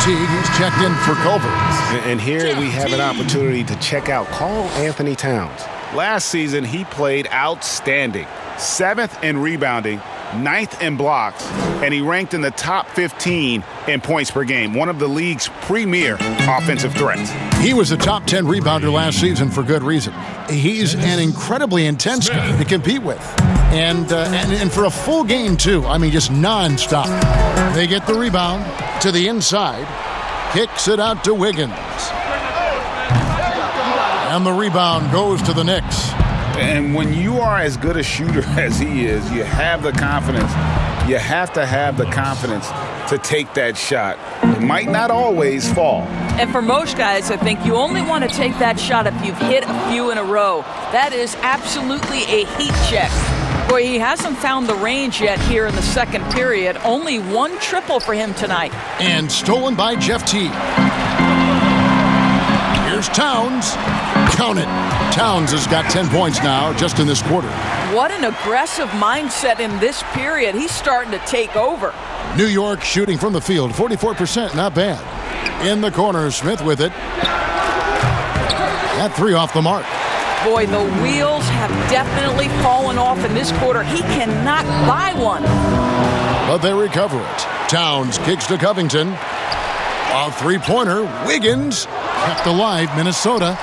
Speaker 4: He's checked in for Culver.
Speaker 8: And here we have an opportunity to check out Karl-Anthony Towns. Last season, he played outstanding. 7th in rebounding 9th in blocks, and he ranked in the top 15 in points per game, one of the league's premier offensive threats.
Speaker 4: He was a top 10 rebounder last season for good reason. He's an incredibly intense guy to compete with. And for a full game, too. I mean, just nonstop. They get the rebound to the inside. Kicks it out to Wiggins. And the rebound goes to the Knicks.
Speaker 6: And when you are as good a shooter as he is, you have the confidence. You have to have the confidence to take that shot. It might not always fall.
Speaker 5: And for most guys, I think you only want to take that shot if you've hit a few in a row. That is absolutely a heat check. Boy, he hasn't found the range yet here in the second period. Only one triple for him tonight.
Speaker 4: And stolen by Jeff T. Here's Towns. Count it. Towns has got 10 points now just in this quarter.
Speaker 5: What an aggressive mindset in this period. He's starting to take over.
Speaker 4: New York shooting from the field, 44%, not bad. In the corner, Smith with it. That three off the mark.
Speaker 5: Boy, the wheels have definitely fallen off in this quarter. He cannot buy one.
Speaker 4: But they recover it. Towns kicks to Covington. A three-pointer. Wiggins kept alive, Minnesota.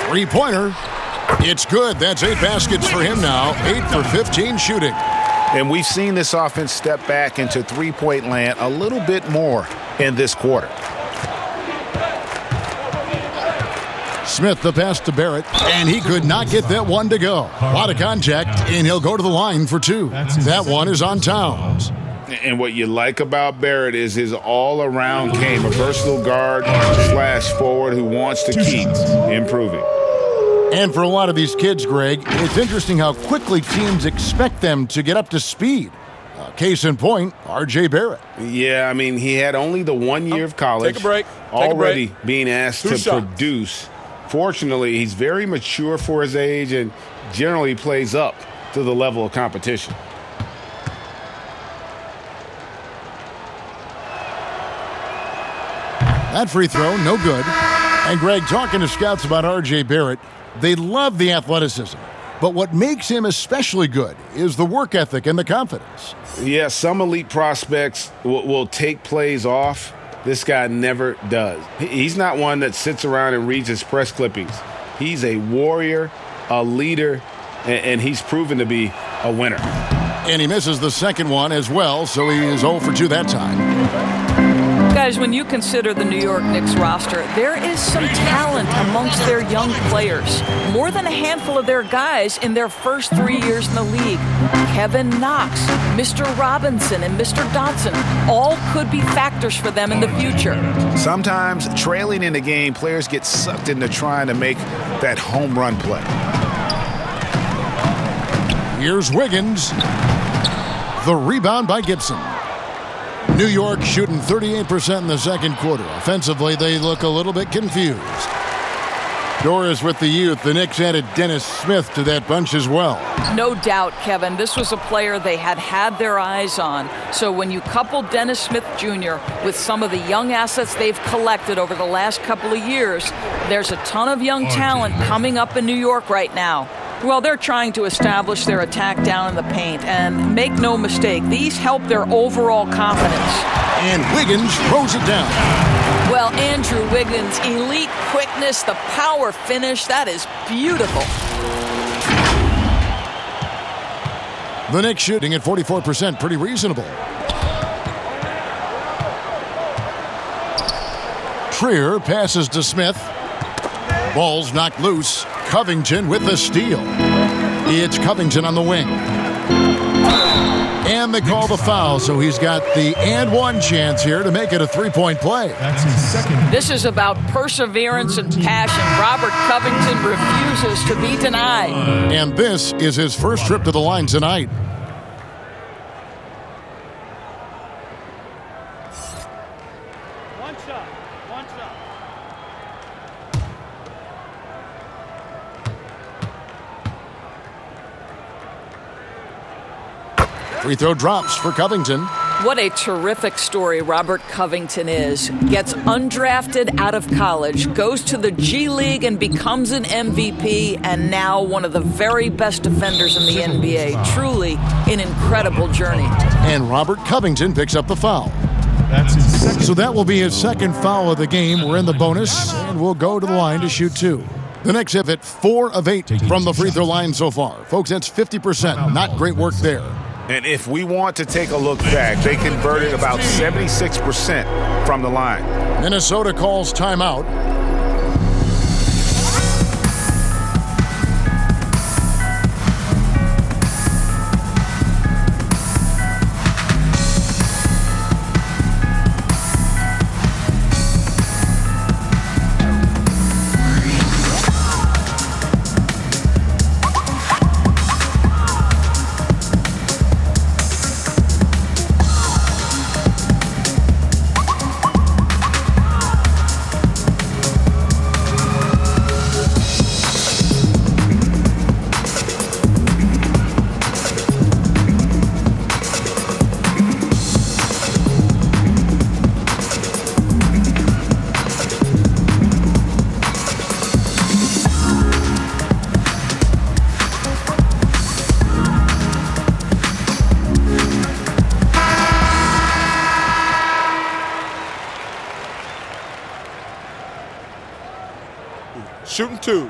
Speaker 4: Three-pointer. It's good. That's 8 baskets for him now. 8 for 15 shooting.
Speaker 8: And we've seen this offense step back into three-point land a little bit more in this quarter.
Speaker 4: Smith the pass to Barrett, and he could not get that one to go. A lot of contact, and he'll go to the line for 2. That one is on Towns.
Speaker 6: And what you like about Barrett is his all-around game, a versatile guard / forward who wants to keep improving.
Speaker 4: And for a lot of these kids, Greg, it's interesting how quickly teams expect them to get up to speed. Case in point, R.J. Barrett.
Speaker 6: Yeah, I mean, he had only the 1 year of college.
Speaker 12: Take a break.
Speaker 6: Already being asked
Speaker 12: Two
Speaker 6: to
Speaker 12: shots.
Speaker 6: produce. Fortunately, he's very mature for his age and generally plays up to the level of competition.
Speaker 4: That free throw, no good. And Greg, talking to scouts about R.J. Barrett, they love the athleticism. But what makes him especially good is the work ethic and the confidence.
Speaker 6: Yeah, some elite prospects will take plays off. This guy never does. He's not one that sits around and reads his press clippings. He's a warrior, a leader, and he's proven to be a winner.
Speaker 4: And he misses the second one as well, so he is 0 for 2 that time.
Speaker 5: Guys, when you consider the New York Knicks roster, there is some talent amongst their young players. More than a handful of their guys in their first 3 years in the league. Kevin Knox, Mr. Robinson, and Mr. Dotson all could be factors for them in the future.
Speaker 8: Sometimes trailing in the game, players get sucked into trying to make that home run play.
Speaker 4: Here's Wiggins. The rebound by Gibson. New York shooting 38% in the second quarter. Offensively, they look a little bit confused. Doris with the youth. The Knicks added Dennis Smith to that bunch as well.
Speaker 5: No doubt, Kevin. This was a player they had their eyes on. So when you couple Dennis Smith Jr. with some of the young assets they've collected over the last couple of years, there's a ton of young talent coming up in New York right now. Well, they're trying to establish their attack down in the paint, and make no mistake, these help their overall confidence.
Speaker 4: And Wiggins throws it down.
Speaker 5: Well, Andrew Wiggins, elite quickness, the power finish, that is beautiful.
Speaker 4: The Knicks shooting at 44%, pretty reasonable. Trier passes to Smith. Ball's knocked loose. Covington with the steal. It's Covington on the wing. And they call the foul, so he's got the and one chance here to make it a three-point play.
Speaker 9: That's his second.
Speaker 5: This is about perseverance and passion. Robert Covington refuses to be denied.
Speaker 4: And this is his first trip to the line tonight.
Speaker 7: One shot.
Speaker 4: Free throw drops for Covington.
Speaker 5: What a terrific story Robert Covington is. Gets undrafted out of college, goes to the G League and becomes an MVP, and now one of the very best defenders in the NBA. Truly an incredible journey.
Speaker 4: And Robert Covington picks up the foul.
Speaker 9: That's his second.
Speaker 4: So that will be his second foul of the game. We're in the bonus, and we'll go to the line to shoot 2. The Knicks have hit 4 of 8 from the free throw line so far. Folks, that's 50%. Not great work there.
Speaker 8: And if we want to take a look back, they converted about 76% from the line.
Speaker 4: Minnesota calls timeout.
Speaker 12: Shooting 2.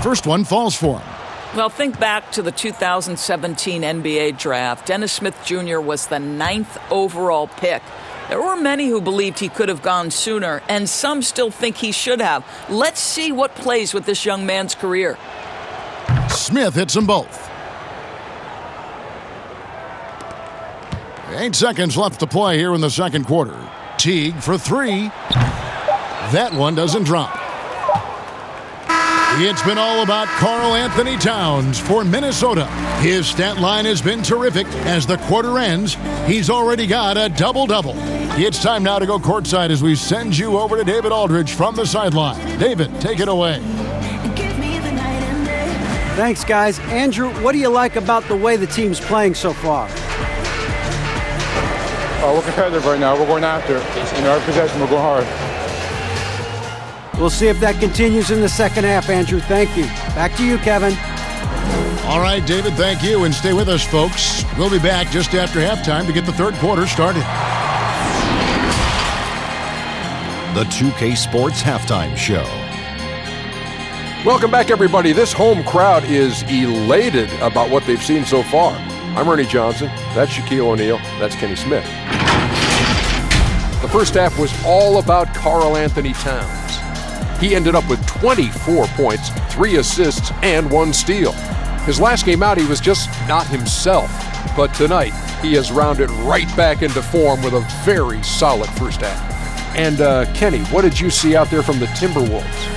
Speaker 4: First one falls for him.
Speaker 5: Well, think back to the 2017 NBA draft. Dennis Smith Jr. was the 9th overall pick. There were many who believed he could have gone sooner, and some still think he should have. Let's see what plays with this young man's career.
Speaker 4: Smith hits them both. 8 seconds left to play here in the second quarter. Teague for 3. That one doesn't drop. It's been all about Karl-Anthony Towns for Minnesota. His stat line has been terrific. As the quarter ends, he's already got a double-double. It's time now to go courtside as we send you over to David Aldridge from the sideline. David, take it away.
Speaker 7: Thanks, guys. Andrew, what do you like about the way the team's playing so far?
Speaker 12: We're competitive right now. We're going after it. In our possession, we're going hard.
Speaker 7: We'll see if that continues in the second half, Andrew. Thank you. Back to you, Kevin.
Speaker 4: All right, David, thank you. And stay with us, folks. We'll be back just after halftime to get the third quarter started.
Speaker 13: The 2K Sports Halftime Show.
Speaker 14: Welcome back, everybody. This home crowd is elated about what they've seen so far. I'm Ernie Johnson. That's Shaquille O'Neal. That's Kenny Smith. The first half was all about Karl-Anthony Towns. He ended up with 24 points, 3 assists, and 1 steal. His last game out, he was just not himself. But tonight, he has rounded right back into form with a very solid first half. And Kenny, what did you see out there from the Timberwolves?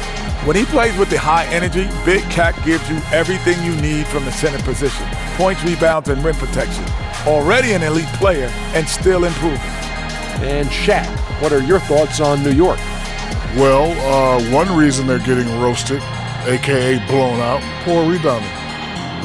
Speaker 12: When he plays with the high energy, Big Cat gives you everything you need from the center position. Points, rebounds, and rim protection. Already an elite player and still improving.
Speaker 14: And Shaq, what are your thoughts on New York?
Speaker 15: Well, one reason they're getting roasted, a.k.a. blown out, poor rebounding.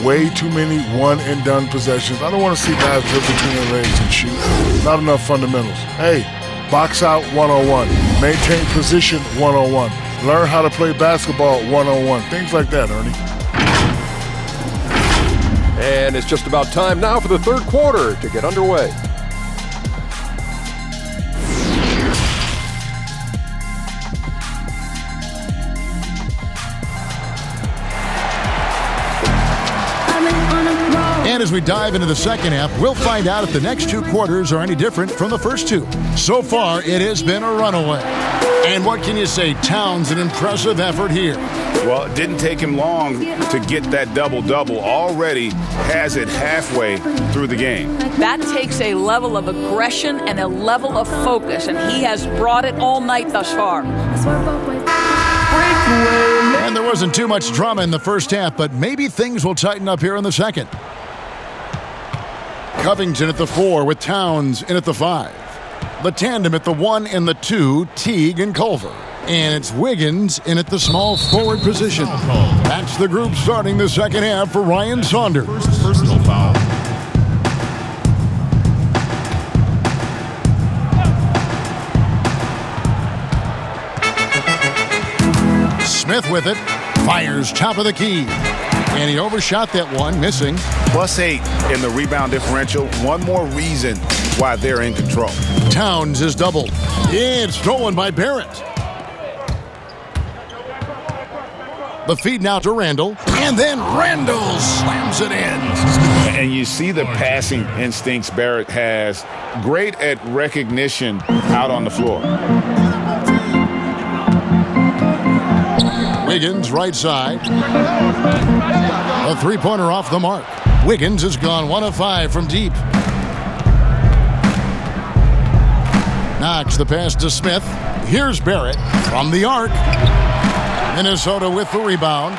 Speaker 15: Way too many one-and-done possessions. I don't want to see guys dribble between their legs and shoot. Not enough fundamentals. Hey, box out 101. Maintain position 101. Learn how to play basketball 101. Things like that, Ernie.
Speaker 14: And it's just about time now for the third quarter to get underway.
Speaker 4: And as we dive into the second half, we'll find out if the next 2 quarters are any different from the first 2. So far, it has been a runaway. And what can you say? Towns, an impressive effort here.
Speaker 8: Well, it didn't take him long to get that double-double. Already has it halfway through the game.
Speaker 5: That takes a level of aggression and a level of focus, and he has brought it all night thus far.
Speaker 4: And there wasn't too much drama in the first half, but maybe things will tighten up here in the second. Covington at the 4 with Towns in at the 5. The tandem at the 1 and the 2, Teague and Culver. And it's Wiggins in at the small forward position. That's the group starting the second half for Ryan Saunders.
Speaker 9: First personal foul.
Speaker 4: Smith with it, fires top of the key. And he overshot that one, missing.
Speaker 8: +8 in the rebound differential. One more reason why they're in control.
Speaker 4: Towns is doubled. It's stolen by Barrett. The feed now to Randall, and then Randall slams it in.
Speaker 6: And you see the passing instincts Barrett has. Great at recognition out on the floor.
Speaker 4: Wiggins, right side. A three-pointer off the mark. Wiggins has gone 1 of 5 from deep. Knox the pass to Smith. Here's Barrett from the arc. Minnesota with the rebound.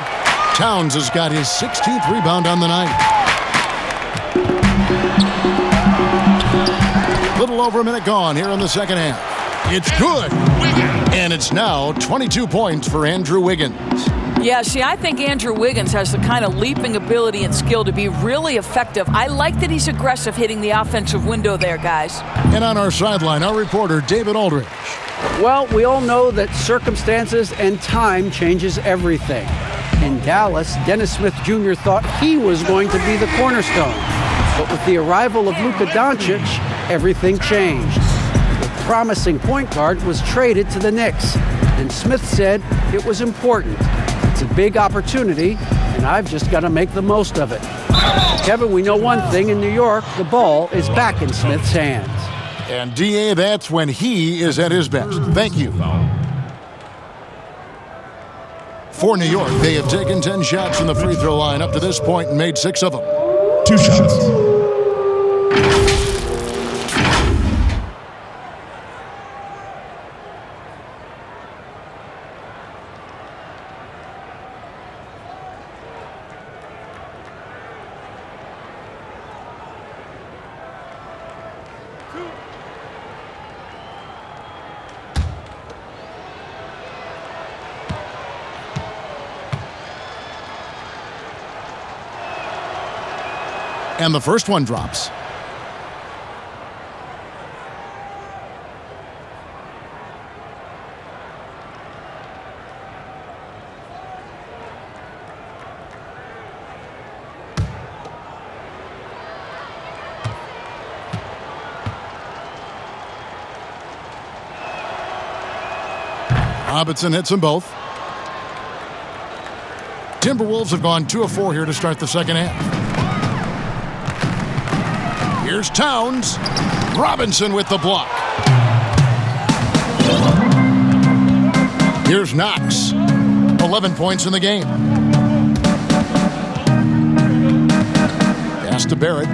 Speaker 4: Towns has got his 16th rebound on the night. Little over a minute gone here in the second half. It's good. And it's now 22 points for Andrew Wiggins.
Speaker 5: Yeah, see, I think Andrew Wiggins has the kind of leaping ability and skill to be really effective. I like that he's aggressive hitting the offensive window there, guys.
Speaker 4: And on our sideline, our reporter, David Aldrich.
Speaker 7: Well, we all know that circumstances and time changes everything. In Dallas, Dennis Smith Jr. thought he was going to be the cornerstone. But with the arrival of Luka Doncic, everything changed. The promising point guard was traded to the Knicks, and Smith said it was important. It's a big opportunity, and I've just got to make the most of it. Kevin, we know one thing in New York, the ball is back in Smith's hands.
Speaker 4: And DA, that's when he is at his best. Thank you. For New York, they have taken 10 shots from the free throw line up to this point and made 6 of them.
Speaker 9: 2 shots.
Speaker 4: And the first one drops. Robinson hits them both. Timberwolves have gone 2 of 4 here to start the second half. Here's Towns. Robinson with the block. Here's Knox. 11 points in the game. Pass to Barrett.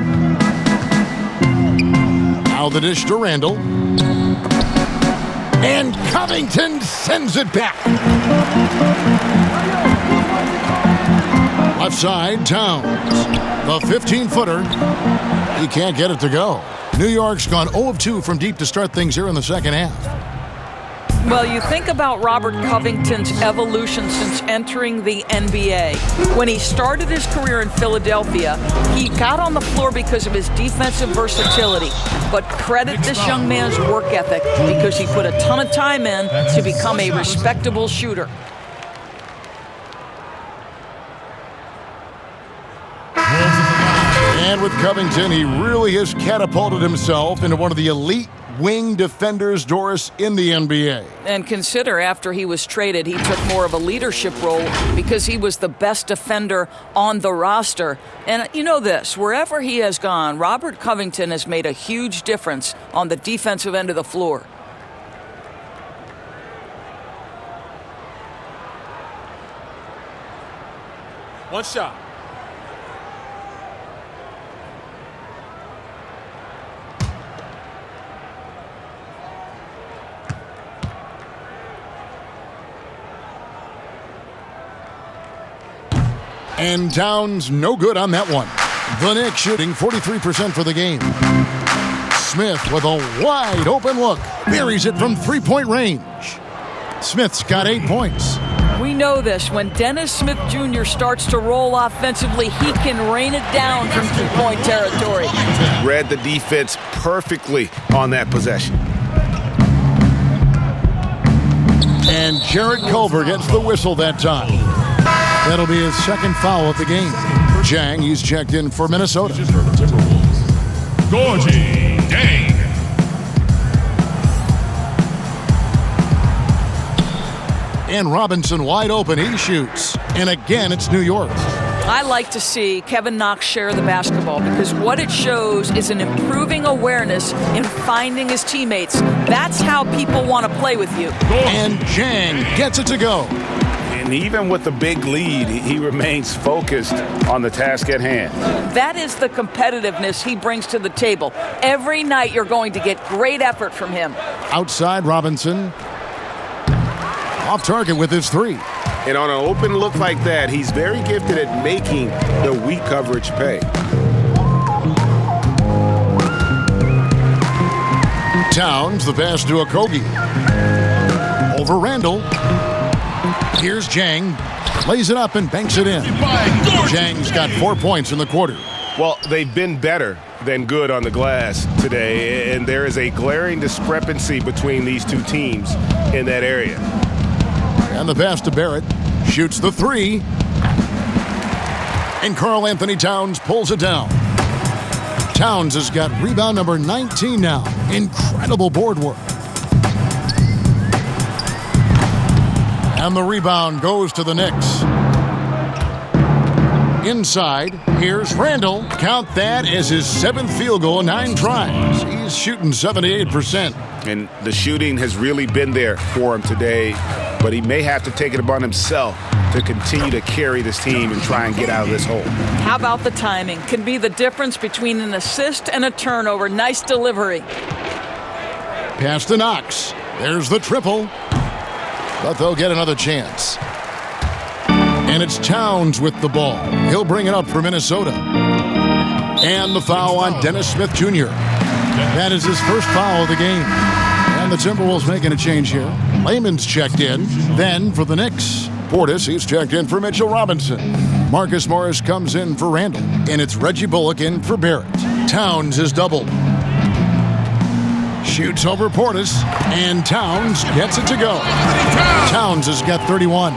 Speaker 4: Now the dish to Randall. And Covington sends it back. Left side, Towns. The 15-footer. He can't get it to go. New York's gone 0 of 2 from deep to start things here in the second half.
Speaker 5: Well, you think about Robert Covington's evolution since entering the NBA. When he started his career in Philadelphia, he got on the floor because of his defensive versatility. But credit this young man's work ethic because he put a ton of time in to become a respectable shooter.
Speaker 4: And with Covington, he really has catapulted himself into one of the elite wing defenders, Doris, in the NBA.
Speaker 5: And consider after he was traded, he took more of a leadership role because he was the best defender on the roster. And you know this, wherever he has gone, Robert Covington has made a huge difference on the defensive end of the floor.
Speaker 12: One shot.
Speaker 4: And Towns no good on that one. The Knicks shooting 43% for the game. Smith with a wide open look. Buries it from three-point range. Smith's got 8 points.
Speaker 5: We know this. When Dennis Smith Jr. starts to roll offensively, he can rain it down from two-point territory.
Speaker 8: Read the defense perfectly on that possession.
Speaker 4: And Jared Culver gets the whistle that time. That'll be his second foul of the game. Jang, he's checked in for Minnesota.
Speaker 9: Gorgie Jang.
Speaker 4: And Robinson wide open, he shoots. And again, it's New York.
Speaker 5: I like to see Kevin Knox share the basketball because what it shows is an improving awareness in finding his teammates. That's how people want to play with you.
Speaker 4: And Jang gets it to go.
Speaker 8: And even with the big lead, he remains focused on the task at hand.
Speaker 5: That is the competitiveness he brings to the table. Every night you're going to get great effort from him.
Speaker 4: Outside Robinson. Off target with his three.
Speaker 8: And on an open look like that, he's very gifted at making the weak coverage pay.
Speaker 4: Towns, the pass to Okogie. Over Randall. Here's Jang. Lays it up and banks it in. Jang's got 4 points in the quarter.
Speaker 8: Well, they've been better than good on the glass today, and there is a glaring discrepancy between these two teams in that area.
Speaker 4: And the pass to Barrett. Shoots the three. And Karl-Anthony Towns pulls it down. Towns has got rebound number 19 now. Incredible board work. And the rebound goes to the Knicks. Inside, here's Randall. Count that as his 7th field goal, 9 tries. He's shooting 78%.
Speaker 8: And the shooting has really been there for him today, but he may have to take it upon himself to continue to carry this team and try and get out of this hole.
Speaker 5: How about the timing? Can be the difference between an assist and a turnover. Nice delivery.
Speaker 4: Pass to Knox. There's the triple. But they'll get another chance. And it's Towns with the ball. He'll bring it up for Minnesota. And the foul on Dennis Smith Jr. That is his first foul of the game. And the Timberwolves making a change here. Layman's checked in. Then for the Knicks, Portis, he's checked in for Mitchell Robinson. Marcus Morris comes in for Randall. And it's Reggie Bullock in for Barrett. Towns is doubled. Shoots over Portis. And Towns gets it to go. Towns has got 31.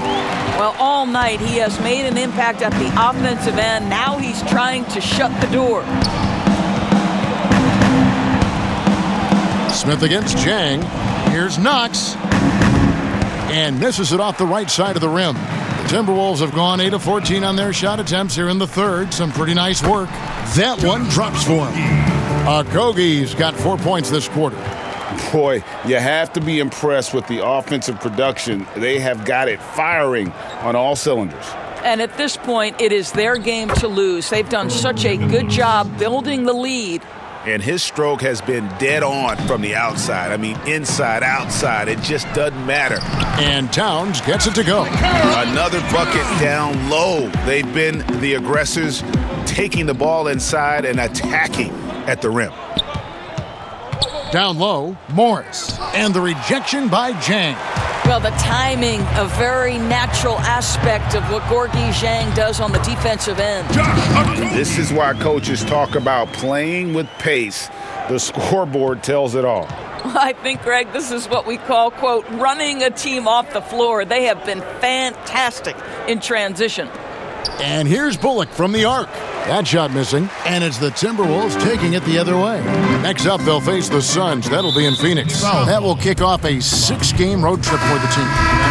Speaker 5: Well, all night he has made an impact at the offensive end. Now he's trying to shut the door.
Speaker 4: Smith against Jang. Here's Knox. And misses it off the right side of the rim. The Timberwolves have gone 8 of 14 on their shot attempts here in the third. Some pretty nice work. That one drops for him. Okogie's got 4 points this quarter.
Speaker 8: Boy, you have to be impressed with the offensive production. They have got it firing on all cylinders.
Speaker 5: And at this point, it is their game to lose. They've done such a good job building the lead.
Speaker 8: And his stroke has been dead on from the outside. I mean, inside, outside, it just doesn't matter.
Speaker 4: And Towns gets it to go.
Speaker 8: Another bucket down low. They've been the aggressors, taking the ball inside and attacking at the rim.
Speaker 4: Down low, Morris. And the rejection by Jang.
Speaker 5: Well, the timing, a very natural aspect of what Gorgie Jang does on the defensive end.
Speaker 8: This is why coaches talk about playing with pace. The scoreboard tells it all.
Speaker 5: I think, Greg, this is what we call, quote, running a team off the floor. They have been fantastic in transition.
Speaker 4: And here's Bullock from the arc. That shot missing, and it's the Timberwolves taking it the other way. Next up, they'll face the Suns. That'll be in Phoenix. That will kick off a 6-game road trip for the team.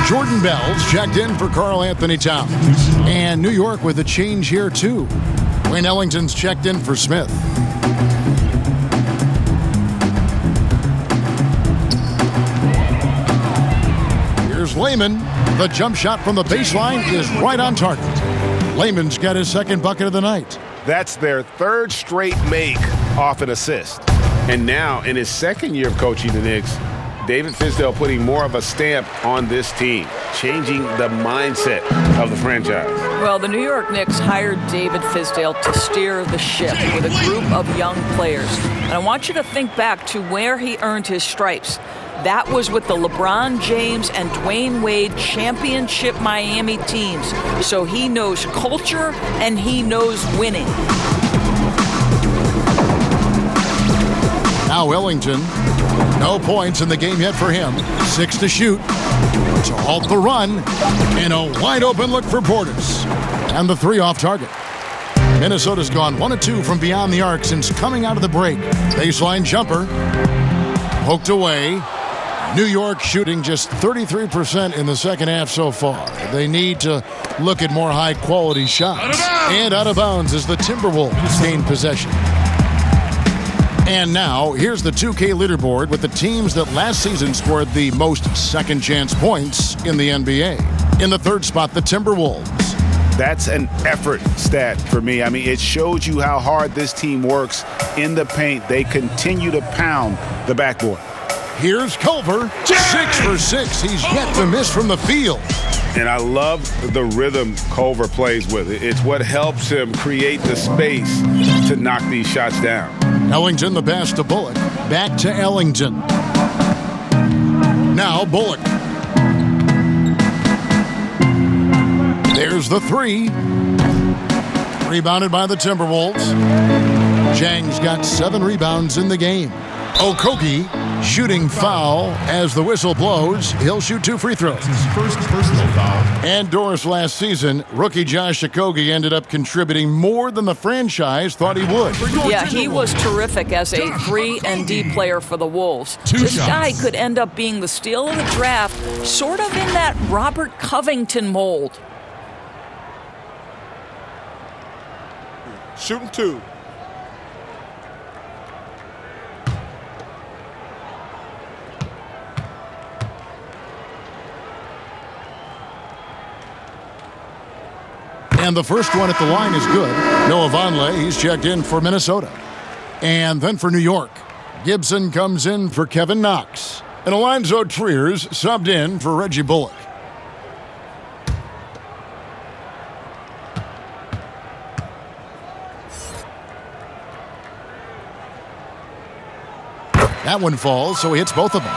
Speaker 4: Jordan Bell's checked in for Karl-Anthony Towns. And New York with a change here, too. Wayne Ellington's checked in for Smith. Here's Layman. The jump shot from the baseline is right on target. Layman's got his second bucket of the night.
Speaker 8: That's their third straight make off an assist. And now, in his second year of coaching the Knicks, David Fizdale putting more of a stamp on this team, changing the mindset of the franchise.
Speaker 5: Well, the New York Knicks hired David Fizdale to steer the ship with a group of young players. And I want you to think back to where he earned his stripes. That was with the LeBron James and Dwayne Wade championship Miami teams. So he knows culture and he knows winning.
Speaker 4: Now Ellington, no points in the game yet for him. 6 to shoot to halt the run, and a wide open look for Portis. And the 3 off target. Minnesota's gone 1 of 2 from beyond the arc since coming out of the break. Baseline jumper, poked away. New York shooting just 33% in the second half so far. They need to look at more high-quality shots. And out of bounds as the Timberwolves gain possession. And now, here's the 2K leaderboard with the teams that last season scored the most second-chance points in the NBA. In the third spot, the Timberwolves.
Speaker 8: That's an effort stat for me. I mean, it shows you how hard this team works in the paint. They continue to pound the backboard.
Speaker 4: Here's Culver, 6 for 6. He's yet to miss from the field.
Speaker 8: And I love the rhythm Culver plays with. It's what helps him create the space to knock these shots down.
Speaker 4: Ellington the pass to Bullock. Back to Ellington. Now Bullock. There's the 3. Rebounded by the Timberwolves. Jang's got 7 rebounds in the game. Okogie shooting foul as the whistle blows. He'll shoot 2 free throws.
Speaker 9: His first personal foul.
Speaker 4: And Doris last season, rookie Josh Okogie ended up contributing more than the franchise thought he would.
Speaker 5: Yeah, he was terrific as a 3-and-D player for the Wolves. This guy could end up being the steal of the draft, sort of in that Robert Covington mold.
Speaker 12: Shooting 2.
Speaker 4: And the first one at the line is good. Noah Vonleh, he's checked in for Minnesota. And then for New York, Gibson comes in for Kevin Knox. And Alonzo Triers subbed in for Reggie Bullock. That one falls, so he hits both of them.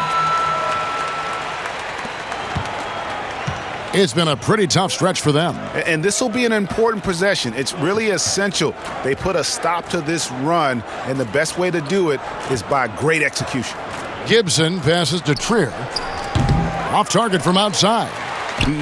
Speaker 4: It's been a pretty tough stretch for them.
Speaker 8: And this will be an important possession. It's really essential they put a stop to this run, and the best way to do it is by great execution.
Speaker 4: Gibson passes to Trier. Off target from outside.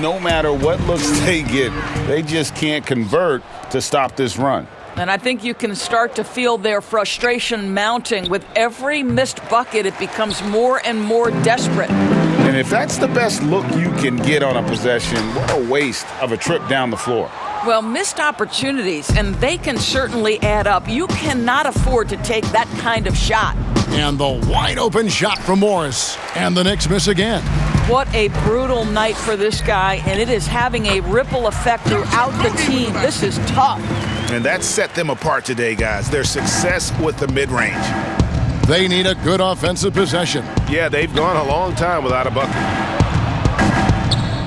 Speaker 6: No matter what looks they get, they just can't convert to stop this run.
Speaker 5: And I think you can start to feel their frustration mounting. With every missed bucket, it becomes more and more desperate.
Speaker 6: And if that's the best look you can get on a possession, what a waste of a trip down the floor.
Speaker 5: Well, missed opportunities, and they can certainly add up. You cannot afford to take that kind of shot.
Speaker 4: And the wide open shot from Morris. And the Knicks miss again.
Speaker 5: What a brutal night for this guy, and it is having a ripple effect throughout the team. This is tough.
Speaker 8: And that set them apart today, guys. Their success with the mid-range.
Speaker 4: They need a good offensive possession.
Speaker 16: Yeah, they've gone a long time without a bucket.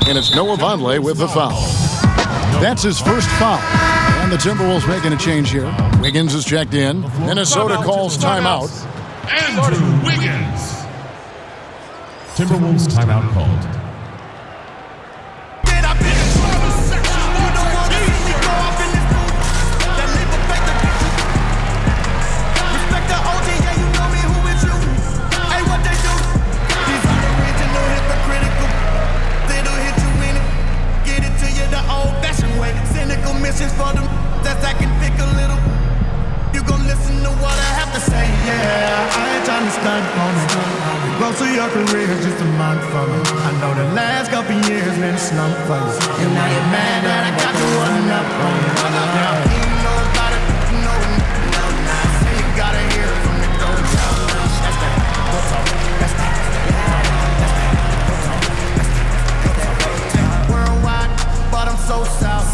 Speaker 4: And it's Noah Vonleh with the foul. That's his first foul. And the Timberwolves making a change here. Wiggins is checked in. Minnesota calls timeout.
Speaker 9: Andrew Wiggins. Timberwolves timeout called.
Speaker 10: For them that I can pick a little. You gon' listen to what I have to say. Yeah, I ain't trying to stunt on it. Most of your career is just a month for me. I know the last couple years been a slump for you. And now you're mad that I got to run up on you. Now you know about it, you know now. Say you gotta hear it from the gold. That's that. That's that. Worldwide, but I'm so south.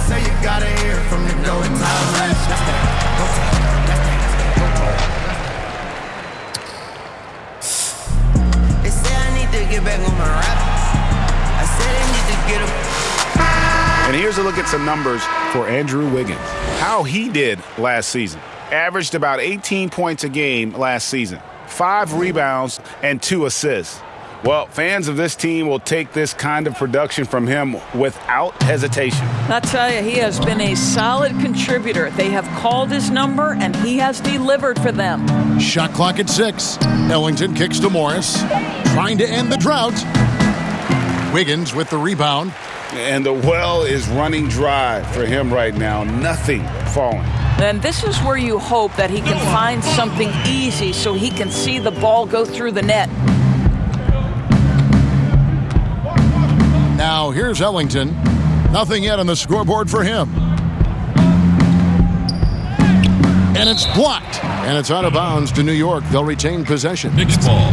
Speaker 10: Say you gotta hear it from the golden house. That's that. It's
Speaker 8: And here's a look at some numbers for Andrew Wiggins. How he did last season. Averaged about 18 points a game last season. 5 rebounds and 2 assists. Well, fans of this team will take this kind of production from him without hesitation.
Speaker 5: I'll tell you, he has been a solid contributor. They have called his number, and he has delivered for them.
Speaker 4: Shot clock at 6. Ellington kicks to Morris, trying to end the drought. Wiggins with the rebound.
Speaker 8: And the well is running dry for him right now. Nothing falling.
Speaker 5: And this is where you hope that he can find something easy so he can see the ball go through the net.
Speaker 4: Now here's Ellington. Nothing yet on the scoreboard for him. And it's blocked. And it's out of bounds to New York. They'll retain possession.
Speaker 9: Knicks ball.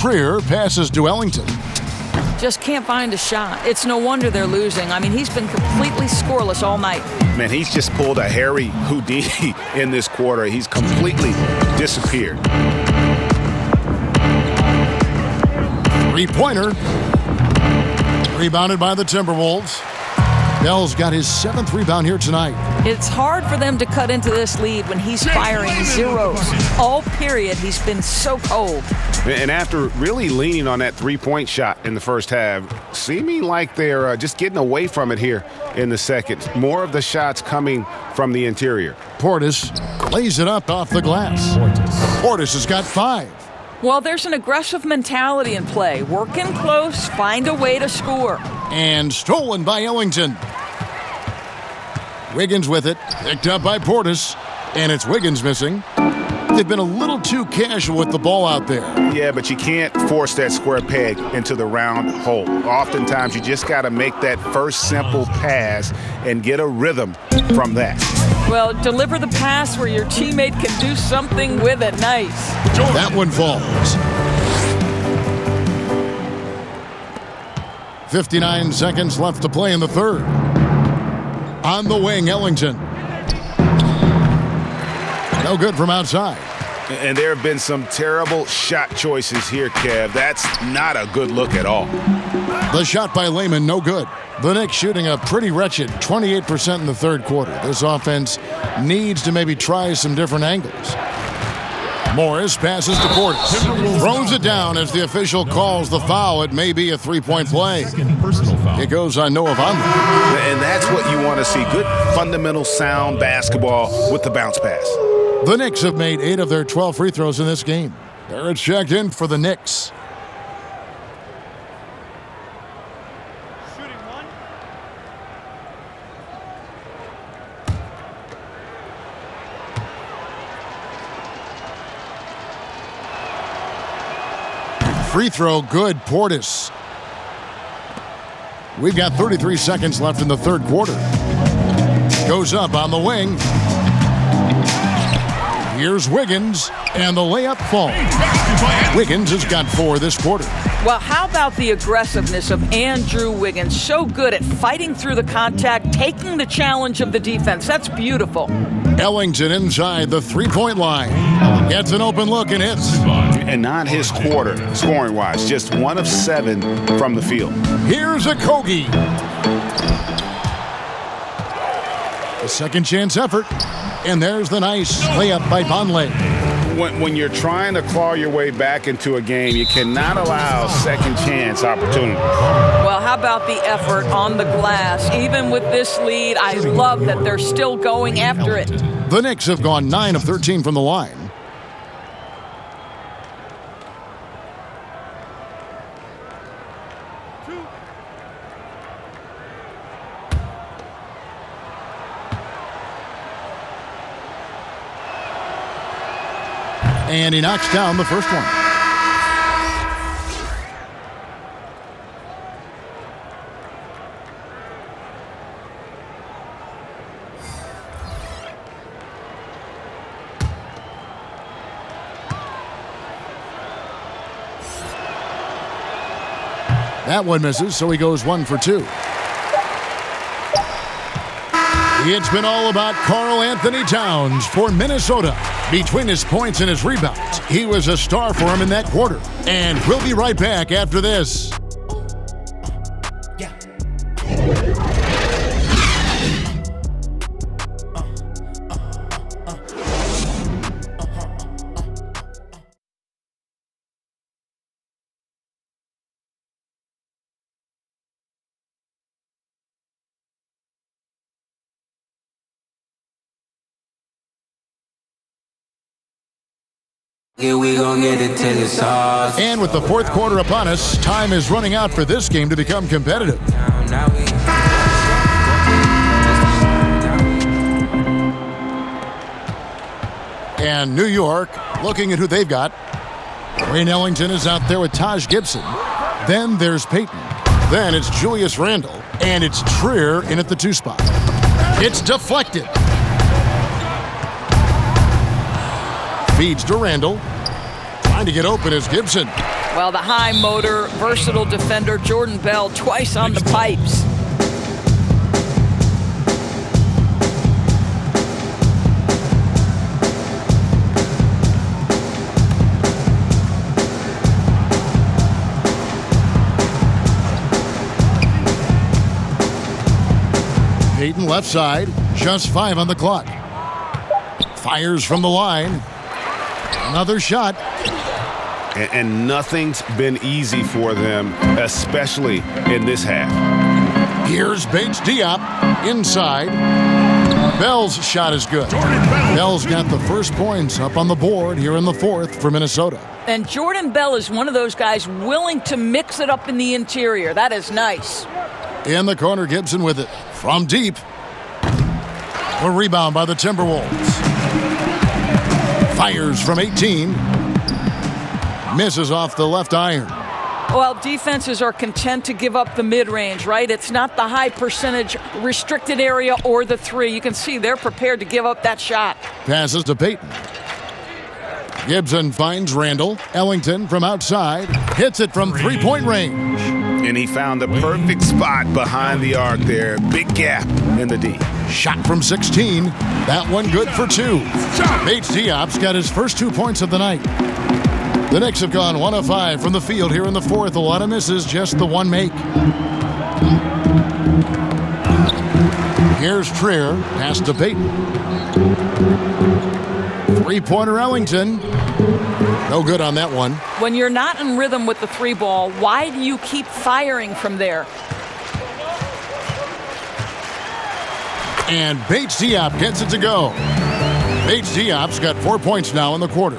Speaker 4: Trier passes to Ellington.
Speaker 5: Just can't find a shot. It's no wonder they're losing. I mean, he's been completely scoreless all night.
Speaker 8: Man, he's just pulled a Harry Houdini in this quarter. He's completely disappeared.
Speaker 4: Three-pointer. Rebounded by the Timberwolves. Bell's got his 7th rebound here tonight.
Speaker 5: It's hard for them to cut into this lead when he's firing zeros. All period, he's been so cold.
Speaker 8: And after really leaning on that three-point shot in the first half, seeming like they're just getting away from it here in the second. More of the shots coming from the interior.
Speaker 4: Portis lays it up off the glass. Portis has got 5.
Speaker 5: Well, there's an aggressive mentality in play. Work in close, find a way to score.
Speaker 4: And stolen by Ellington. Wiggins with it, picked up by Portis, and it's Wiggins missing. They've been a little too casual with the ball out there.
Speaker 8: Yeah, but you can't force that square peg into the round hole. Oftentimes, you just got to make that first simple pass and get a rhythm from that.
Speaker 5: Well, deliver the pass where your teammate can do something with it. Nice.
Speaker 4: That one falls. 59 seconds left to play in the third. On the wing, Ellington. No good from outside.
Speaker 8: And there have been some terrible shot choices here, Kev. That's not a good look at all.
Speaker 4: The shot by Lehman, no good. The Knicks shooting a pretty wretched 28% in the third quarter. This offense needs to maybe try some different angles. Morris passes to Portis. Throws it down as the official calls the foul. It may be a three-point play. It goes on Noah Vonleh.
Speaker 8: And that's what you want to see. Good, fundamental, sound basketball with the bounce pass.
Speaker 4: The Knicks have made 8 of their 12 free throws in this game. There it's checked in for the Knicks. Free throw, good, Portis. We've got 33 seconds left in the third quarter. Goes up on the wing. Here's Wiggins, and the layup falls. Wiggins has got 4 this quarter.
Speaker 5: Well, how about the aggressiveness of Andrew Wiggins? So good at fighting through the contact, taking the challenge of the defense. That's beautiful.
Speaker 4: Ellington inside the three-point line. Gets an open look and hits.
Speaker 8: And not his quarter, scoring-wise. Just 1 of 7 from the field.
Speaker 4: Here's a Kogi. A second chance effort. And there's the nice layup by Vonleh.
Speaker 8: When you're trying to claw your way back into a game, you cannot allow second chance opportunities.
Speaker 5: Well, how about the effort on the glass? Even with this lead, I love that they're still going after it.
Speaker 4: The Knicks have gone 9 of 13 from the line. And he knocks down the first one. That one misses, so he goes 1 for 2. It's been all about Karl-Anthony Towns for Minnesota. Between his points and his rebounds, he was a star for him in that quarter. And we'll be right back after this.
Speaker 10: Yeah, we gon' get it till it's ours.
Speaker 4: And with the fourth quarter upon us, time is running out for this game to become competitive. And New York, looking at who they've got. Wayne Ellington is out there with Taj Gibson. Then there's Payton. Then it's Julius Randle. And it's Trier in at the 2 spot. It's deflected. Feeds to Randle. Trying to get open is Gibson.
Speaker 5: Well, the high motor, versatile defender, Jordan Bell, twice on the pipes.
Speaker 4: Payton left side, just 5 on the clock. Fires from the line. Another shot.
Speaker 8: And nothing's been easy for them, especially in this half.
Speaker 4: Here's Bates Diop inside. Bell's shot is good. Bell's got the first points up on the board here in the fourth for Minnesota.
Speaker 5: And Jordan Bell is one of those guys willing to mix it up in the interior. That is nice.
Speaker 4: In the corner, Gibson with it. From deep. A rebound by the Timberwolves. Fires from 18. Misses off the left iron.
Speaker 5: Well, defenses are content to give up the mid-range, right? It's not the high percentage restricted area or the 3. You can see they're prepared to give up that shot.
Speaker 4: Passes to Payton. Gibson finds Randle. Ellington from outside. Hits it from three-point range.
Speaker 8: And he found the perfect spot behind the arc there. Big gap in the D.
Speaker 4: Shot from 16. That one good for 2. Bates Diop's got his first 2 points of the night. The Knicks have gone 1 of 5 from the field here in the fourth. A lot of misses, just the one make. Here's Trier. Pass to Payton. Three-pointer Ellington. No good on that one.
Speaker 5: When you're not in rhythm with the 3 ball, why do you keep firing from there?
Speaker 4: And Bates Diop gets it to go. Bates Diop's got 4 points now in the quarter.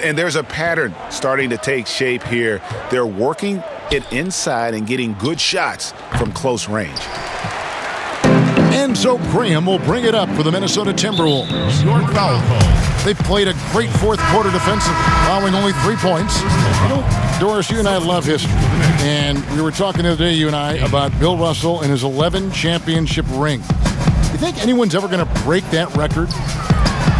Speaker 8: And there's a pattern starting to take shape here. They're working it inside and getting good shots from close range.
Speaker 4: And so Graham will bring it up for the Minnesota Timberwolves.
Speaker 9: Your foul call.
Speaker 4: They played a great fourth quarter defensively, allowing only 3 points. You know, Doris, you and I love history. And we were talking the other day, you and I, about Bill Russell and his 11 championship rings. You think anyone's ever going to break that record?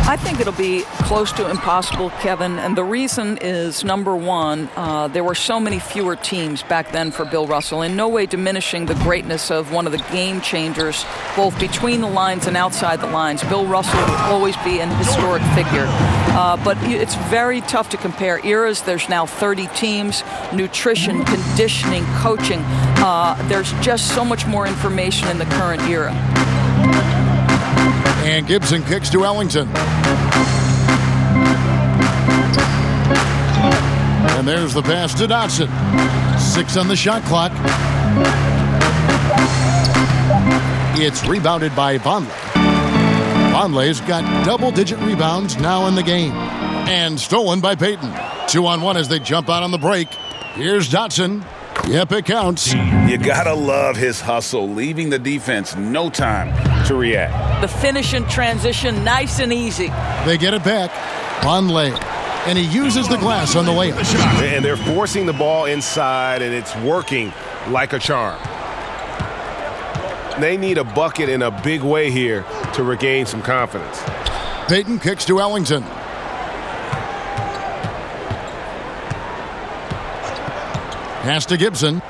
Speaker 5: I think it'll be close to impossible, Kevin, and the reason is, number one, there were so many fewer teams back then for Bill Russell, in no way diminishing the greatness of one of the game changers, both between the lines and outside the lines. Bill Russell will always be an historic figure, but it's very tough to compare eras. There's now 30 teams, nutrition, conditioning, coaching. There's just so much more information in the current era.
Speaker 4: And Gibson kicks to Ellington. And there's the pass to Dotson. 6 on the shot clock. It's rebounded by Vonleh. Vonleh's got double-digit rebounds now in the game. And stolen by Payton. 2-on-1 as they jump out on the break. Here's Dotson. Yep, it counts.
Speaker 8: You gotta love his hustle, leaving the defense no time to react.
Speaker 5: The finish in transition, nice and easy.
Speaker 4: They get it back. Vonleh. And he uses the glass on the layup.
Speaker 16: And they're forcing the ball inside, and it's working like a charm. They need a bucket in a big way here to regain some confidence.
Speaker 4: Payton kicks to Ellington. Pass to Gibson.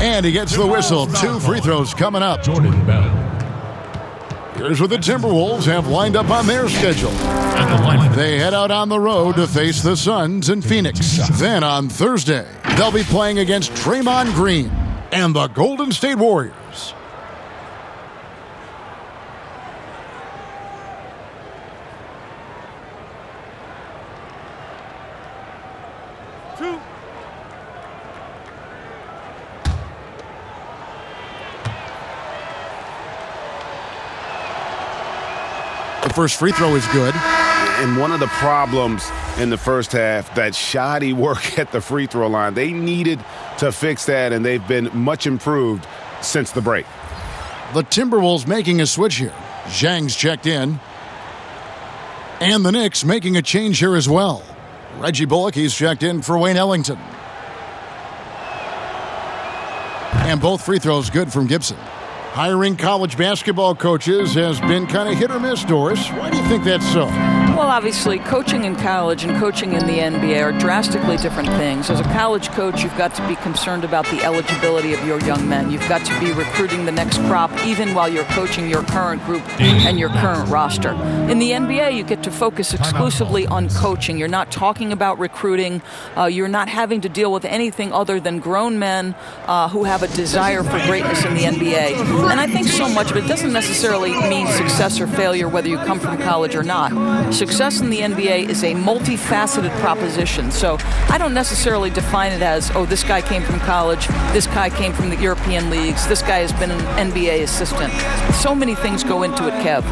Speaker 4: And he gets the whistle. 2 free throws coming up.
Speaker 9: Jordan Bell.
Speaker 4: Here's what the Timberwolves have lined up on their schedule. They head out on the road to face the Suns in Phoenix. Then on Thursday, they'll be playing against Draymond Green and the Golden State Warriors. The first free throw is good.
Speaker 8: And one of the problems in the first half, that shoddy work at the free throw line. They needed to fix that, and they've been much improved since the break.
Speaker 4: The Timberwolves making a switch here. Zhang's checked in. And the Knicks making a change here as well. Reggie Bullock, he's checked in for Wayne Ellington. And both free throws good from Gibson. Hiring college basketball coaches has been kind of hit or miss, Doris. Why do you think that's so?
Speaker 5: Well, obviously, coaching in college and coaching in the NBA are drastically different things. As a college coach, you've got to be concerned about the eligibility of your young men. You've got to be recruiting the next crop, even while you're coaching your current group and your current roster. In the NBA, you get to focus exclusively on coaching. You're not talking about recruiting. You're not having to deal with anything other than grown men who have a desire for greatness in the NBA. And I think so much of it doesn't necessarily mean success or failure, whether you come from college or not. Success in the NBA is a multifaceted proposition. So I don't necessarily define it as, oh, this guy came from college, this guy came from the European leagues, this guy has been an NBA assistant. So many things go into it, Kev.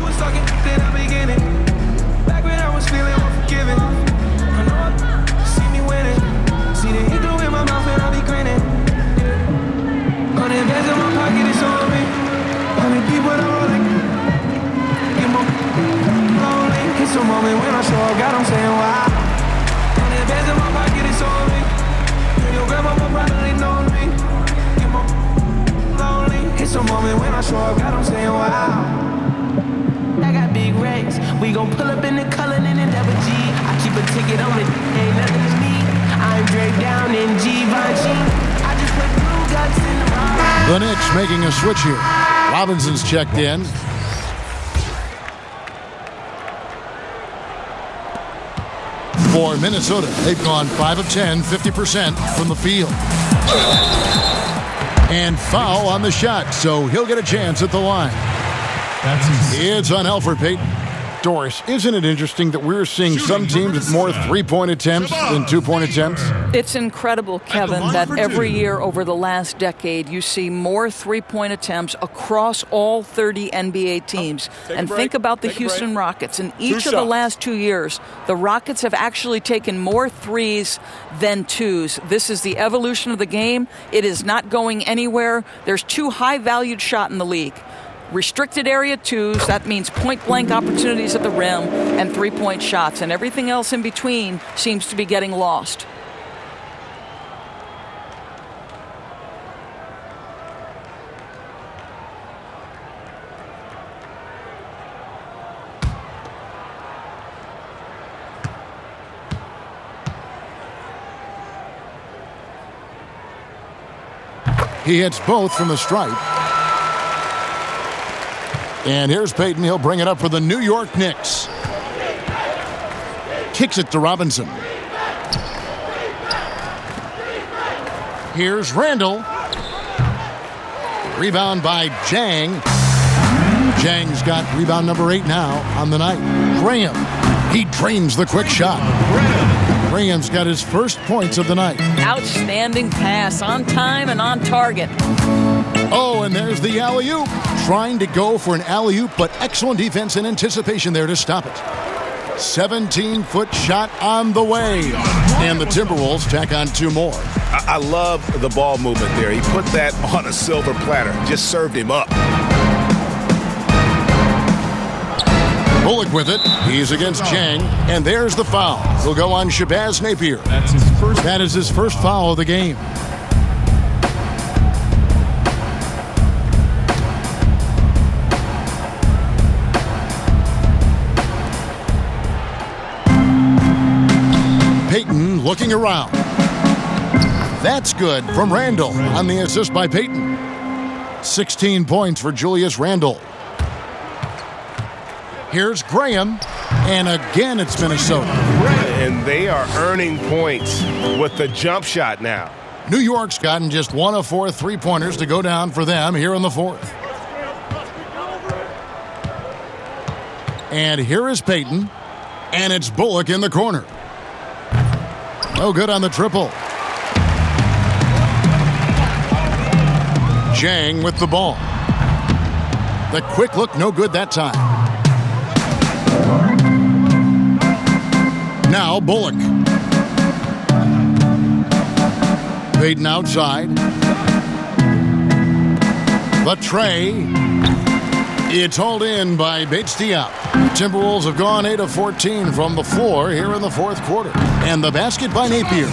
Speaker 10: It's a moment when I show up, God, I'm saying wow. On the beds in my pocket, it's on me. Your grandma probably know me. You're more lonely. It's a moment when I show up, God, I'm saying wow. I got big racks. We gon' pull up in the color and endeavor G. I keep a ticket on it, ain't nothing to me. I'm draped down in Givenchy. I just put blue guts in the bar.
Speaker 4: The Knicks making a switch here. Robinson's checked in. For Minnesota, they've gone 5 of 10, 50% from the field. And foul on the shot, so he'll get a chance at the line. It's on Elfrid Payton. Doris, isn't it interesting that we're seeing some teams with more 3-point attempts than 2-point attempts?
Speaker 5: It's incredible, Kevin, that every year over the last decade you see more 3-point attempts across all 30 NBA teams. And think about the Houston Rockets. In each of the last 2 years, the Rockets have actually taken more threes than twos. This is the evolution of the game. It is not going anywhere. There's 2 high-valued shots in the league. Restricted area twos, that means point-blank opportunities at the rim, and 3-point shots. And everything else in between seems to be getting lost.
Speaker 4: He hits both from the stripe. And here's Payton. He'll bring it up for the New York Knicks. Kicks it to Robinson. Here's Randall. Rebound by Zhang. Zhang's got rebound number 8 now on the night. Graham. He drains the quick shot. Graham's got his first points of the night.
Speaker 5: Outstanding pass, on time and on target.
Speaker 4: Oh, and there's the alley-oop. Trying to go for an alley-oop, but excellent defense and anticipation there to stop it. 17-foot shot on the way. And the Timberwolves tack on 2 more.
Speaker 8: I love the ball movement there. He put that on a silver platter. Just served him up.
Speaker 4: Bullock with it. He's against Zhang. And there's the foul. He'll go on Shabazz Napier. That is his first foul of the game. Payton looking around. That's good from Randle on the assist by Payton. 16 points for Julius Randle. Here's Graham, and again it's Minnesota.
Speaker 16: And they are earning points with the jump shot now.
Speaker 4: New York's gotten just 1 of 4 three-pointers to go down for them here in the fourth. And here is Payton, and it's Bullock in the corner. No good on the triple. Jang with the ball. The quick look, no good that time. Now Bullock. Payton outside. The tray. It's hauled in by Bates-Diop. Timberwolves have gone 8 of 14 from the floor here in the fourth quarter. And the basket by Napier.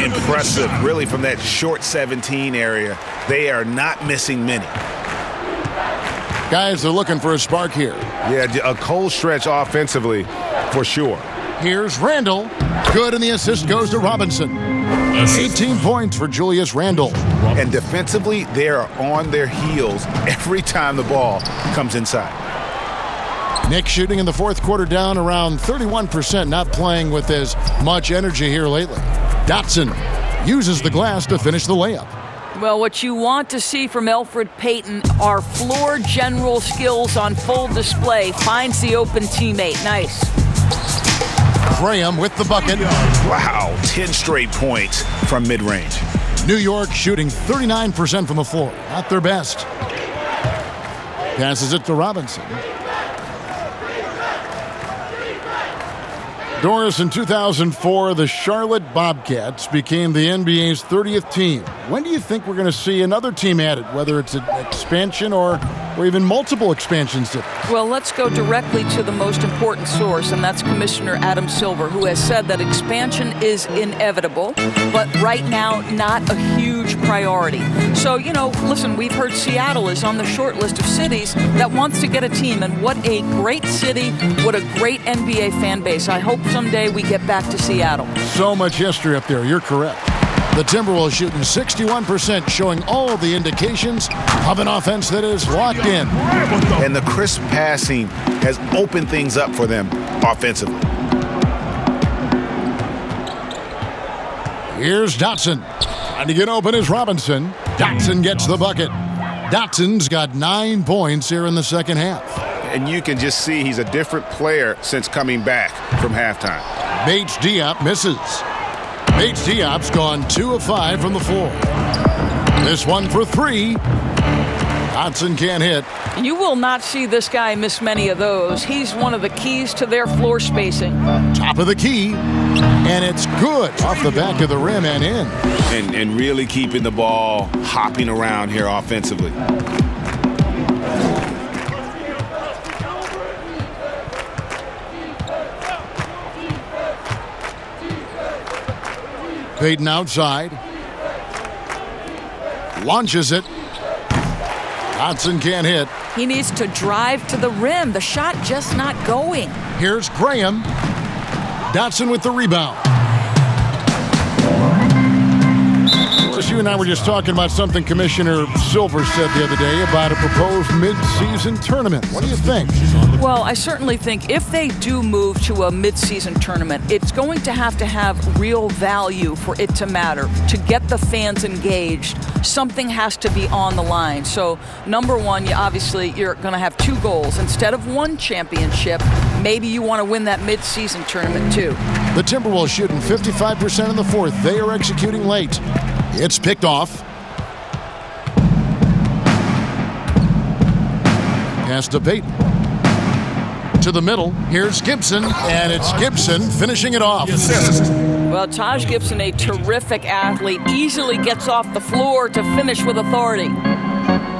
Speaker 8: Impressive, really, from that short 17 area. They are not missing many.
Speaker 4: Guys, they're looking for a spark here.
Speaker 8: Yeah, a cold stretch offensively, for sure.
Speaker 4: Here's Randle. Good, and the assist goes to Robinson. 18 points for Julius Randle.
Speaker 8: And defensively, they are on their heels every time the ball comes inside.
Speaker 4: Knicks shooting in the fourth quarter down around 31%, not playing with as much energy here lately. Dotson uses the glass to finish the layup.
Speaker 5: Well, what you want to see from Elfrid Payton are floor general skills on full display. Finds the open teammate. Nice.
Speaker 4: Graham with the bucket.
Speaker 8: Wow, 10 straight points from mid-range.
Speaker 4: New York shooting 39% from the floor. Not their best. Passes it to Robinson. Doris, in 2004, the Charlotte Bobcats became the NBA's 30th team. When do you think we're going to see another team added, whether it's an expansion or even multiple expansions?
Speaker 5: Well, let's go directly to the most important source, and that's Commissioner Adam Silver, who has said that expansion is inevitable, but right now not a huge priority. So, listen, we've heard Seattle is on the short list of cities that wants to get a team, and what a great city, what a great NBA fan base. I hope someday we get back to Seattle.
Speaker 4: So much history up there. You're correct. The Timberwolves shooting 61%, showing all the indications of an offense that is locked in.
Speaker 8: And the crisp passing has opened things up for them offensively.
Speaker 4: Here's Dotson. Trying to get open is Robinson. Dotson gets the bucket. Dotson's got 9 points here in the second half.
Speaker 8: And you can just see he's a different player since coming back from halftime.
Speaker 4: Bates-Diop misses. Bates-Diop's gone 2 of 5 from the floor. This one for 3. Dotson can't hit.
Speaker 5: You will not see this guy miss many of those. He's one of the keys to their floor spacing.
Speaker 4: Top of the key, and it's good off the back of the rim and in.
Speaker 8: And really keeping the ball hopping around here offensively.
Speaker 4: Payton outside. Launches it. Dotson can't hit.
Speaker 5: He needs to drive to the rim. The shot just not going.
Speaker 4: Here's Graham. Dotson with the rebound. You and I were just talking about something Commissioner Silver said the other day about a proposed mid-season tournament. What do you think?
Speaker 5: Well, I certainly think if they do move to a mid-season tournament, it's going to have real value for it to matter. To get the fans engaged, something has to be on the line. So, number one, you're going to have 2 goals. Instead of 1 championship, maybe you want to win that mid-season tournament too.
Speaker 4: The Timberwolves shooting 55% in the fourth. They are executing late. It's picked off. Pass to Payton. To the middle. Here's Gibson, and it's Gibson finishing it off.
Speaker 5: Well, Taj Gibson, a terrific athlete, easily gets off the floor to finish with authority.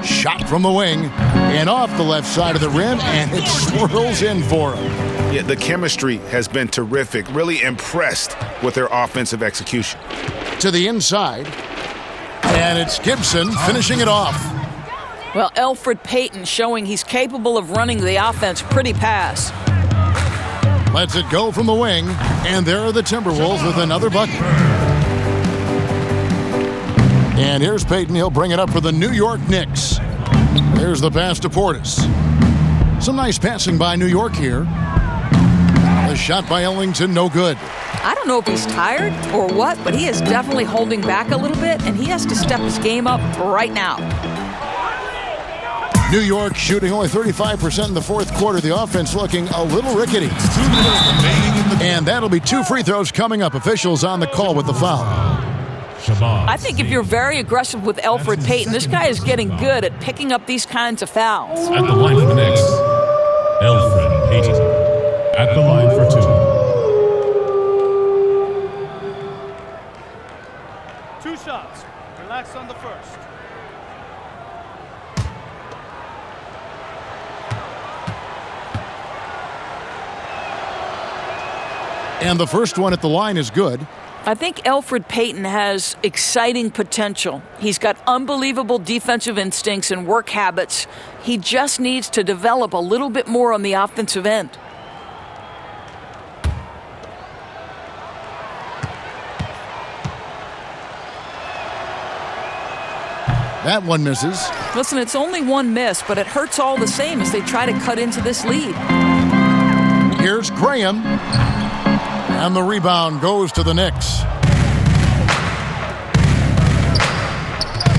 Speaker 4: Shot from the wing and off the left side of the rim, and it swirls in for him.
Speaker 8: Yeah, the chemistry has been terrific. Really impressed with their offensive execution.
Speaker 4: To the inside, and it's Gibson finishing it off.
Speaker 5: Well, Elfrid Payton showing he's capable of running the offense pretty pass.
Speaker 4: Lets it go from the wing, and there are the Timberwolves with another bucket. And here's Payton. He'll bring it up for the New York Knicks. There's the pass to Portis. Some nice passing by New York here. The shot by Ellington, no good.
Speaker 5: I don't know if he's tired or what, but he is definitely holding back a little bit, and he has to step his game up right now.
Speaker 4: New York shooting only 35% in the fourth quarter. The offense looking a little rickety. And that'll be 2 free throws coming up. Officials on the call with the foul.
Speaker 5: I think if you're very aggressive with Elfrid Payton, this guy is getting good at picking up these kinds of fouls.
Speaker 9: At the line for the Knicks, Elfrid Payton. At the line for
Speaker 17: 2. 2 shots. Relax on the first.
Speaker 4: And the first one at the line is good.
Speaker 5: I think Elfrid Payton has exciting potential. He's got unbelievable defensive instincts and work habits. He just needs to develop a little bit more on the offensive end.
Speaker 4: That one misses.
Speaker 5: Listen, it's only one miss, but it hurts all the same as they try to cut into this lead.
Speaker 4: Here's Graham. And the rebound goes to the Knicks.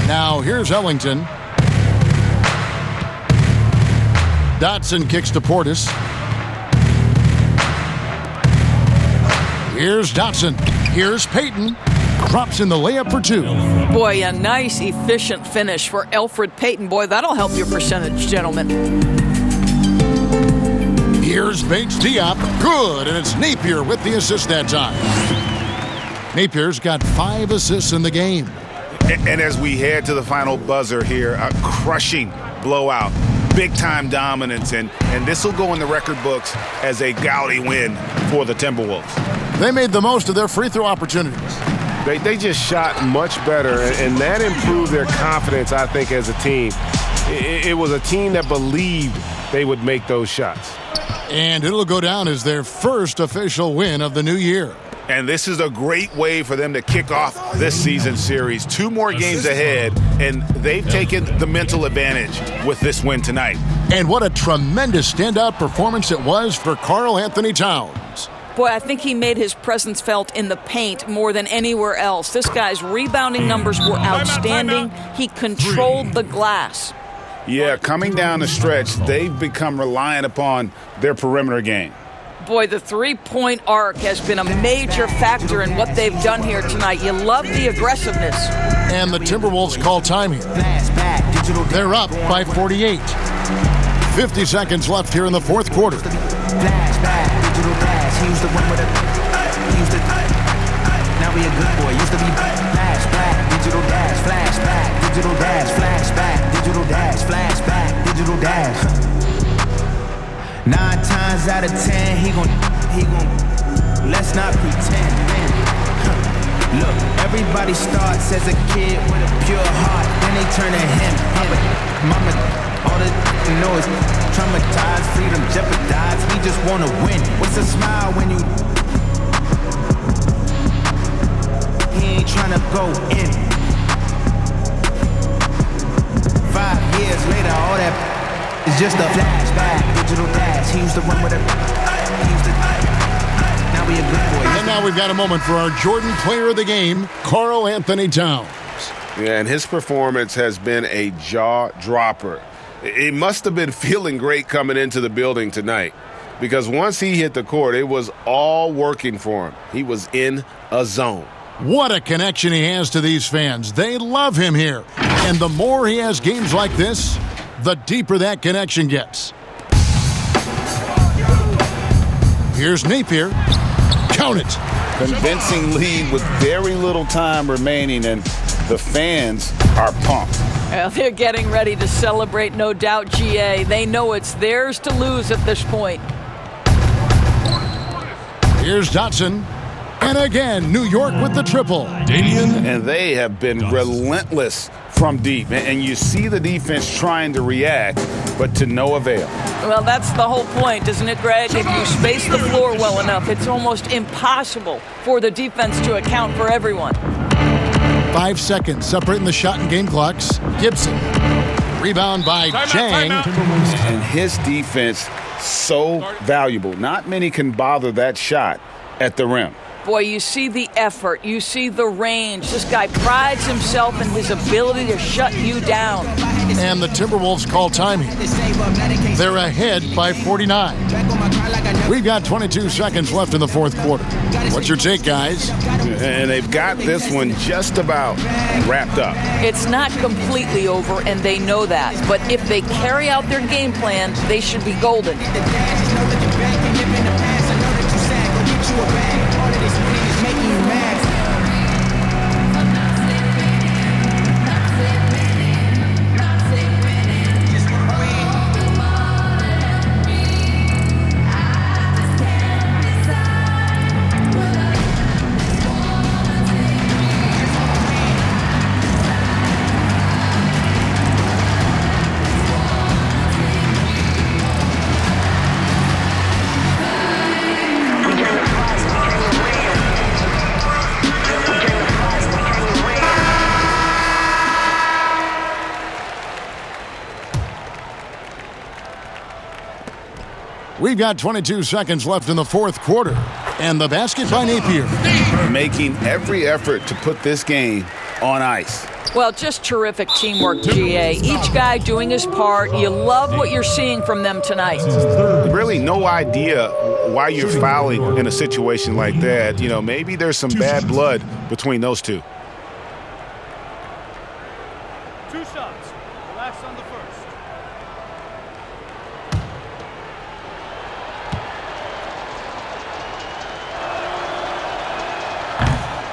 Speaker 4: Now here's Ellington. Dotson kicks to Portis. Here's Dotson. Here's Payton. Drops in the layup for 2.
Speaker 5: Boy, a nice, efficient finish for Elfrid Payton. Boy, that'll help your percentage, gentlemen.
Speaker 4: Here's Bates Diop. Good, and it's Napier with the assist that time. Napier's got 5 assists in the game.
Speaker 8: And as we head to the final buzzer here, a crushing blowout, big-time dominance, and this will go in the record books as a gaudy win for the Timberwolves.
Speaker 4: They made the most of their free throw opportunities.
Speaker 16: They just shot much better, and that improved their confidence, I think, as a team. It was a team that believed they would make those shots.
Speaker 4: And it'll go down as their first official win of the new year.
Speaker 8: And this is a great way for them to kick off this season series. 2 more games ahead, and they've taken the mental advantage with this win tonight.
Speaker 4: And what a tremendous standout performance it was for Karl-Anthony Towns.
Speaker 5: Boy, I think he made his presence felt in the paint more than anywhere else. This guy's rebounding numbers were outstanding. He controlled the glass.
Speaker 8: Yeah, coming down the stretch, they've become reliant upon their perimeter game.
Speaker 5: Boy, the three-point arc has been a major factor in what they've done here tonight. You love the aggressiveness.
Speaker 4: And the Timberwolves call time here. They're up by 48. 50 seconds left here in the fourth quarter.
Speaker 10: Now we a good boy. Used to be flashback, digital dash, flashback, digital dash, flashback, digital dash, flashback, digital dash. 9 times out of 10, he gon', let's not pretend. Look, everybody starts as a kid with a pure heart, then they turn to him. Mama, all the noise, traumatized, freedom jeopardized, he just wanna win. What's a smile when you... He ain't tryna go in. 5 years later, all that is just a flashback. Digital dash. He used to run with it. Now we a good boy.
Speaker 4: And now we've got a moment for our Jordan Player of the Game, Karl-Anthony Towns.
Speaker 16: Yeah, and his performance has been a jaw-dropper. He must have been feeling great coming into the building tonight, because once he hit the court, it was all working for him. He was in a zone.
Speaker 4: What a connection he has to these fans. They love him here. And the more he has games like this, the deeper that connection gets. Here's Napier. Count it.
Speaker 8: Convincing lead with very little time remaining, and the fans are pumped.
Speaker 5: Well, they're getting ready to celebrate, no doubt, GA. They know it's theirs to lose at this point.
Speaker 4: Here's Dotson. And again, New York with the triple.
Speaker 8: And they have been relentless from deep. And you see the defense trying to react, but to no avail.
Speaker 5: Well, that's the whole point, isn't it, Greg? If you space the floor well enough, it's almost impossible for the defense to account for everyone.
Speaker 4: 5 seconds separating the shot and game clocks. Gibson. Rebound by Jang.
Speaker 6: And his defense, so valuable. Not many can bother that shot at the rim.
Speaker 5: Boy, you see the effort. You see the range. This guy prides himself in his ability to shut you down.
Speaker 4: And the Timberwolves call time here. They're ahead by 49. We've got 22 seconds left in the fourth quarter. What's your take, guys?
Speaker 6: And they've got this one just about wrapped up.
Speaker 5: It's not completely over, and they know that. But if they carry out their game plan, they should be golden.
Speaker 4: We've got 22 seconds left in the fourth quarter. And the basket by Napier.
Speaker 6: Making every effort to put this game on ice.
Speaker 5: Well, just terrific teamwork, GA. Each guy doing his part. You love what you're seeing from them tonight.
Speaker 8: Really no idea why you're fouling in a situation like that. You know, maybe there's some bad blood between those two.
Speaker 17: 2 shots. Relax on the first.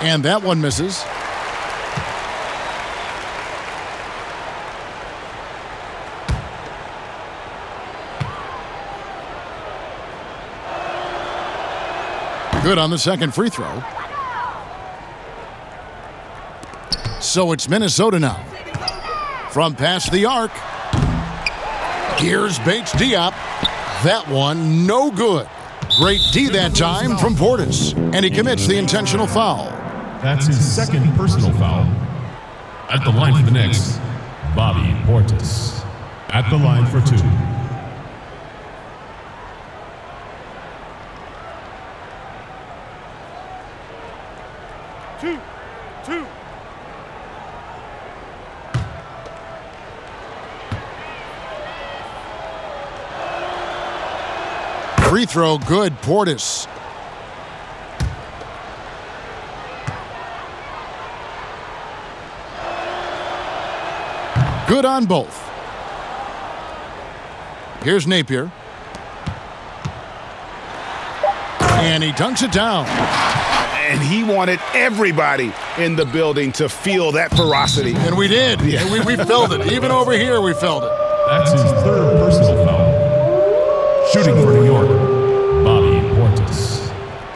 Speaker 4: And that one misses. Good on the second free throw. So it's Minnesota now. From past the arc. Here's Bates Diop. That one no good. Great D that time from Portis. And he commits the intentional foul.
Speaker 9: That's his second personal foul. At the line for the Knicks, Bobby Portis. At the line for 2.
Speaker 17: Two.
Speaker 4: Free throw good, Portis. Good on both. Here's Napier. And he dunks it down.
Speaker 8: And he wanted everybody in the building to feel that ferocity.
Speaker 4: And we did. Yeah. And we felt it. Even over here, we felt it.
Speaker 9: That's his third personal foul. Shooting for New York, Bobby Portis.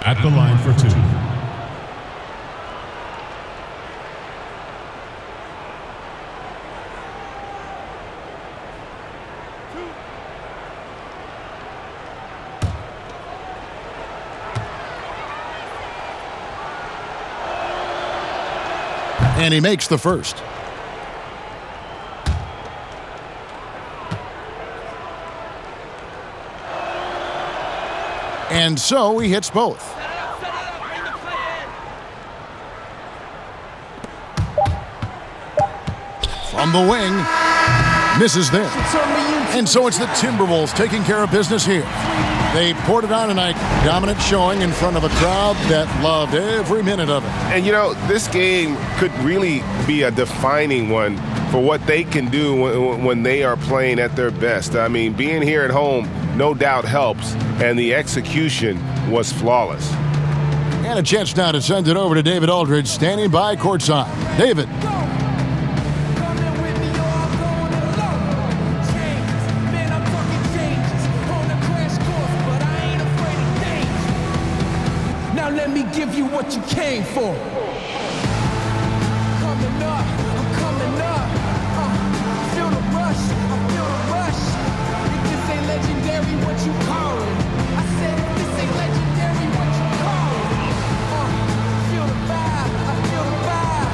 Speaker 9: At the line for 2.
Speaker 4: And he makes the first. And so he hits both. From the wing, misses there. And so it's the Timberwolves taking care of business here. They poured it on tonight, dominant showing in front of a crowd that loved every minute of it.
Speaker 16: And, you know, this game could really be a defining one for what they can do when they are playing at their best. I mean, being here at home no doubt helps, and the execution was flawless.
Speaker 4: And a chance now to send it over to David Aldridge, standing by courtside. David.
Speaker 10: Give you what you came for. Coming up, I'm coming up. Feel the rush, I feel the rush. If this ain't legendary, what you call it? I said if this ain't legendary, what you call it? Feel the vibe, I feel the vibe.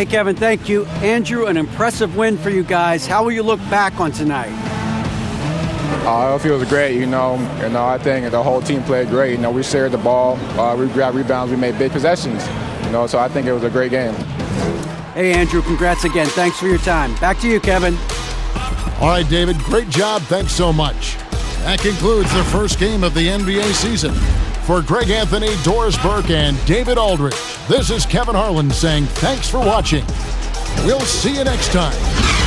Speaker 7: Hey, Kevin, thank you. Andrew, an impressive win for you guys. How will you look back on tonight?
Speaker 11: It feels great, I think the whole team played great. We shared the ball, we grabbed rebounds, we made big possessions, so I think it was a great game.
Speaker 7: Hey, Andrew, congrats again. Thanks for your time. Back to you, Kevin.
Speaker 4: All right, David, great job. Thanks so much. That concludes the first game of the NBA season. For Greg Anthony, Doris Burke, and David Aldridge, this is Kevin Harlan saying thanks for watching. We'll see you next time.